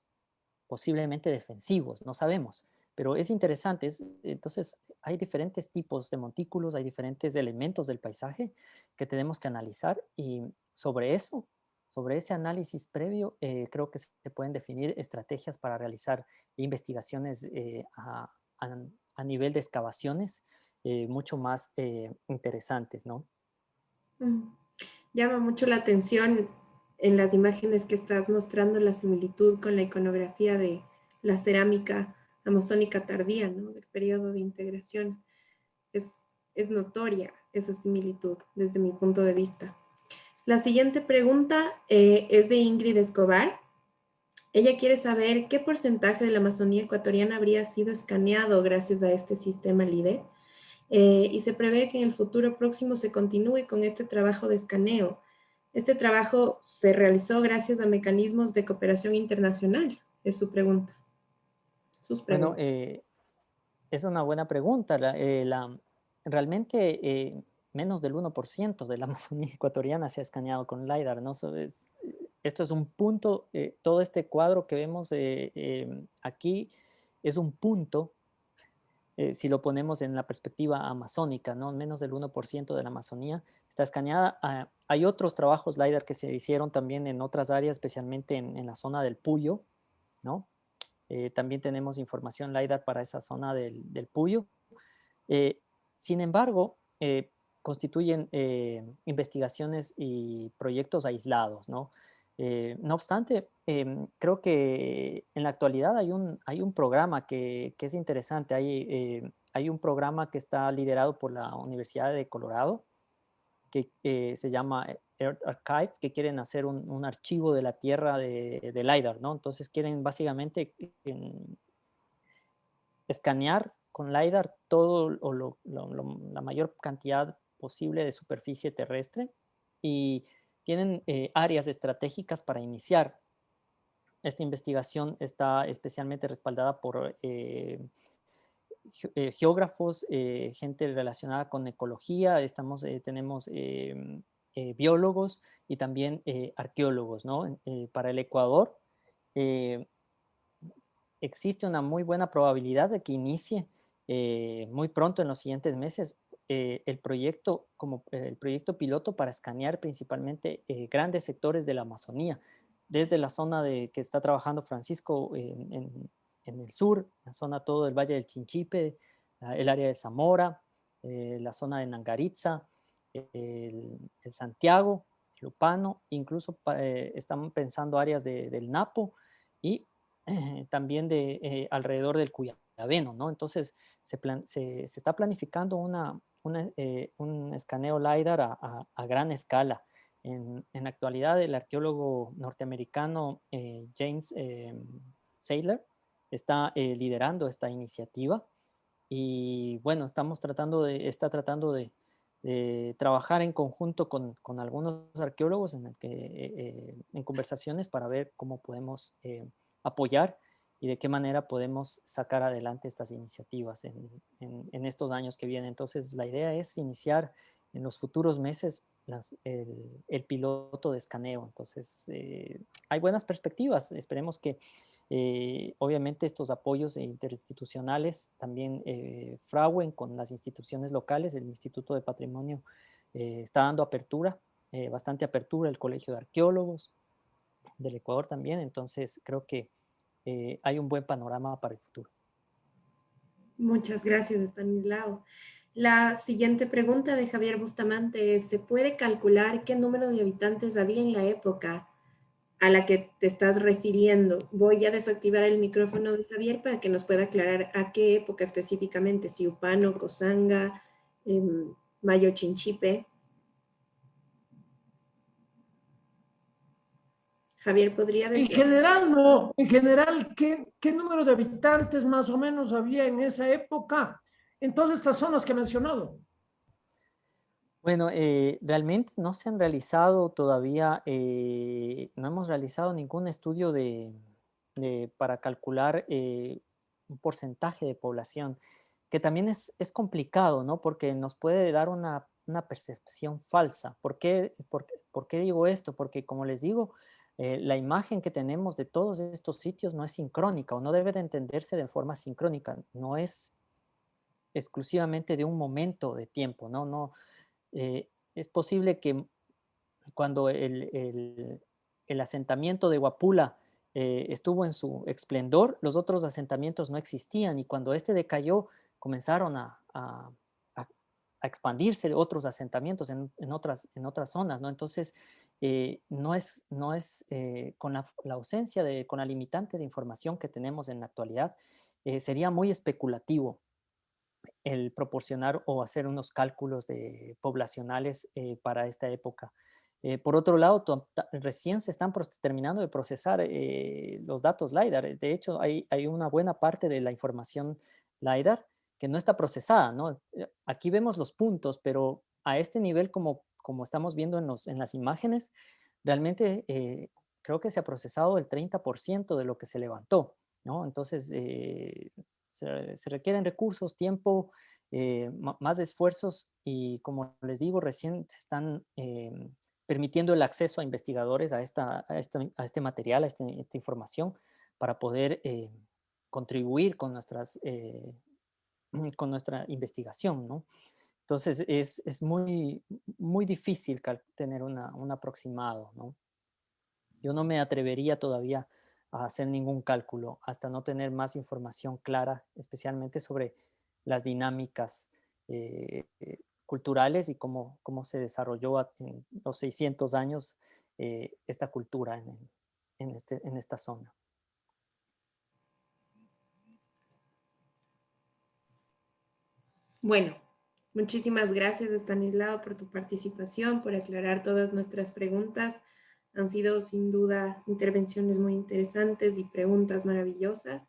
posiblemente defensivos, no sabemos. Pero es interesante, entonces hay diferentes tipos de montículos, hay diferentes elementos del paisaje que tenemos que analizar y sobre eso, sobre ese análisis previo, creo que se pueden definir estrategias para realizar investigaciones a nivel de excavaciones mucho más interesantes, ¿no? Llama mucho la atención en las imágenes que estás mostrando la similitud con la iconografía de la cerámica amazónica tardía, ¿no? Del periodo de integración. Es notoria esa similitud desde mi punto de vista. La siguiente pregunta es de Ingrid Escobar. Ella quiere saber qué porcentaje de la Amazonía ecuatoriana habría sido escaneado gracias a este sistema LIDE. Y se prevé que en el futuro próximo se continúe con este trabajo de escaneo. Este trabajo se realizó gracias a mecanismos de cooperación internacional, es su pregunta. Sus Bueno, preguntas. es una buena pregunta. Realmente menos del 1% de la Amazonía ecuatoriana se ha escaneado con LiDAR, ¿no? Esto es un punto, todo este cuadro que vemos aquí es un punto, si lo ponemos en la perspectiva amazónica, ¿no? Menos del 1% de la Amazonía está escaneada. Hay otros trabajos LiDAR que se hicieron también en otras áreas, especialmente en la zona del Puyo, ¿no? También tenemos información LiDAR para esa zona del Puyo. Sin embargo, constituyen investigaciones y proyectos aislados, ¿no? No obstante, creo que en la actualidad hay un programa que es interesante. Hay un programa que está liderado por la Universidad de Colorado, que se llama Earth Archive, que quieren hacer un archivo de la Tierra de LiDAR, ¿no? Entonces quieren básicamente escanear con LiDAR todo la mayor cantidad posible de superficie terrestre y tienen áreas estratégicas para iniciar. Esta investigación está especialmente respaldada por geógrafos, gente relacionada con ecología, tenemos biólogos y también arqueólogos, ¿no? Para el Ecuador existe una muy buena probabilidad de que inicie muy pronto en los siguientes meses el proyecto piloto para escanear principalmente grandes sectores de la Amazonía, desde la zona que está trabajando Francisco en el sur, la zona todo del Valle del Chinchipe, el área de Zamora, la zona de Nangaritza, el Santiago, Lupano, incluso están pensando áreas del Napo y también alrededor del Cuyabeno, ¿no? Entonces se está planificando un escaneo LiDAR a gran escala. En la actualidad, el arqueólogo norteamericano James Saylor está liderando esta iniciativa y bueno, está tratando de trabajar en conjunto con algunos arqueólogos en conversaciones para ver cómo podemos apoyar y de qué manera podemos sacar adelante estas iniciativas en estos años que vienen. Entonces, la idea es iniciar en los futuros meses el piloto de escaneo. Entonces, hay buenas perspectivas. Esperemos que, obviamente, estos apoyos interinstitucionales también fraguen con las instituciones locales. El Instituto de Patrimonio está dando apertura, bastante apertura, el Colegio de Arqueólogos del Ecuador también. Entonces, creo que hay un buen panorama para el futuro. Muchas gracias, Estanislao. La siguiente pregunta de Javier Bustamante es, ¿se puede calcular qué número de habitantes había en la época a la que te estás refiriendo? Voy a desactivar el micrófono de Javier para que nos pueda aclarar a qué época específicamente, si Upano, Cosanga, Mayo Chinchipe. Javier, ¿podría En decir? general, no. En general, ¿qué número de habitantes más o menos había en esa época en todas estas zonas que he mencionado? Bueno, realmente no se han realizado todavía, no hemos realizado ningún estudio para calcular un porcentaje de población, que también es complicado, ¿no? Porque nos puede dar una percepción falsa. ¿Por qué digo esto? Porque como les digo, la imagen que tenemos de todos estos sitios no es sincrónica o no debe de entenderse de forma sincrónica, no es exclusivamente de un momento de tiempo, ¿no? No, es posible que cuando el asentamiento de Huapula estuvo en su esplendor, los otros asentamientos no existían y cuando este decayó comenzaron a expandirse otros asentamientos en otras zonas, ¿no? Entonces, no es con la ausencia con la limitante de información que tenemos en la actualidad, sería muy especulativo el proporcionar o hacer unos cálculos poblacionales para esta época. Por otro lado, recién se están terminando de procesar los datos LiDAR. De hecho, hay una buena parte de la información LiDAR que no está procesada, ¿no? Aquí vemos los puntos, pero a este nivel, como estamos viendo en las imágenes, realmente creo que se ha procesado el 30% de lo que se levantó, ¿no? Entonces, se requieren recursos, tiempo, más esfuerzos y como les digo, recién se están permitiendo el acceso a investigadores a este material, a esta información, para poder contribuir con con nuestra investigación, ¿no? Entonces es muy, muy difícil tener un aproximado, ¿no? Yo no me atrevería todavía a hacer ningún cálculo hasta no tener más información clara, especialmente sobre las dinámicas culturales y cómo se desarrolló en los 600 años esta cultura en esta zona. Bueno, muchísimas gracias, Estanislao, por tu participación, por aclarar todas nuestras preguntas. Han sido sin duda intervenciones muy interesantes y preguntas maravillosas.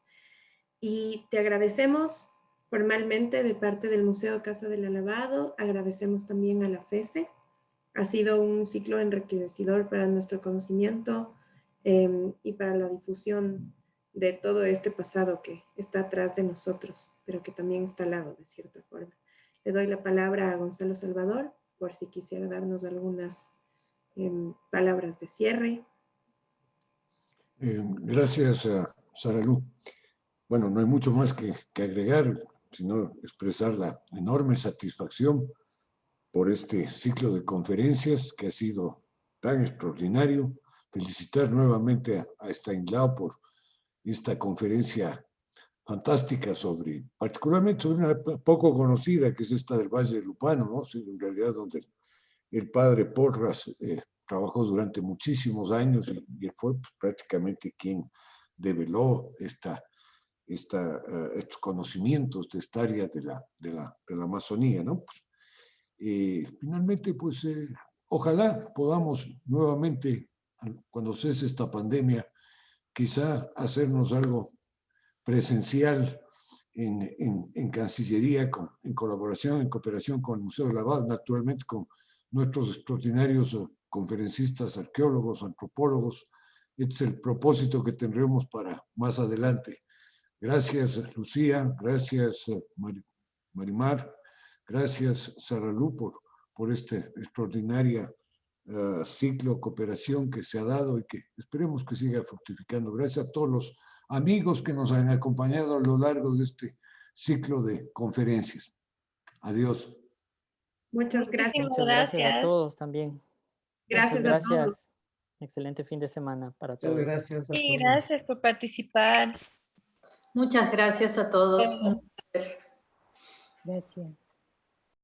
Y te agradecemos formalmente de parte del Museo Casa del Alabado. Agradecemos también a la FESE. Ha sido un ciclo enriquecedor para nuestro conocimiento y para la difusión de todo este pasado que está atrás de nosotros, pero que también está al lado de cierta forma. Le doy la palabra a Gonzalo Salvador, por si quisiera darnos algunas palabras de cierre. Gracias, Saralú. Bueno, no hay mucho más que agregar, sino expresar la enorme satisfacción por este ciclo de conferencias que ha sido tan extraordinario. Felicitar nuevamente a Estanislao por esta conferencia fantástica particularmente sobre una poco conocida, que es esta del Valle de Lupano, ¿no? Sí, en realidad donde el padre Porras trabajó durante muchísimos años y él fue pues, prácticamente quien develó estos conocimientos de esta área de la Amazonía, ¿no? Pues, finalmente, pues, ojalá podamos nuevamente, cuando cese esta pandemia, quizá hacernos algo presencial en Cancillería, en colaboración, en cooperación con el Museo de la Paz, naturalmente con nuestros extraordinarios conferencistas, arqueólogos, antropólogos. Este es el propósito que tendremos para más adelante. Gracias, Lucía, gracias, Marimar, gracias, Saralú, por este extraordinario ciclo de cooperación que se ha dado y que esperemos que siga fructificando. Gracias a todos los amigos que nos han acompañado a lo largo de este ciclo de conferencias. Adiós. Muchas gracias. Muchas gracias a todos también. Gracias Muchas a todos. gracias. Excelente fin de semana para todos. Muchas gracias a Sí, todos. gracias por participar. Muchas gracias a todos. Gracias.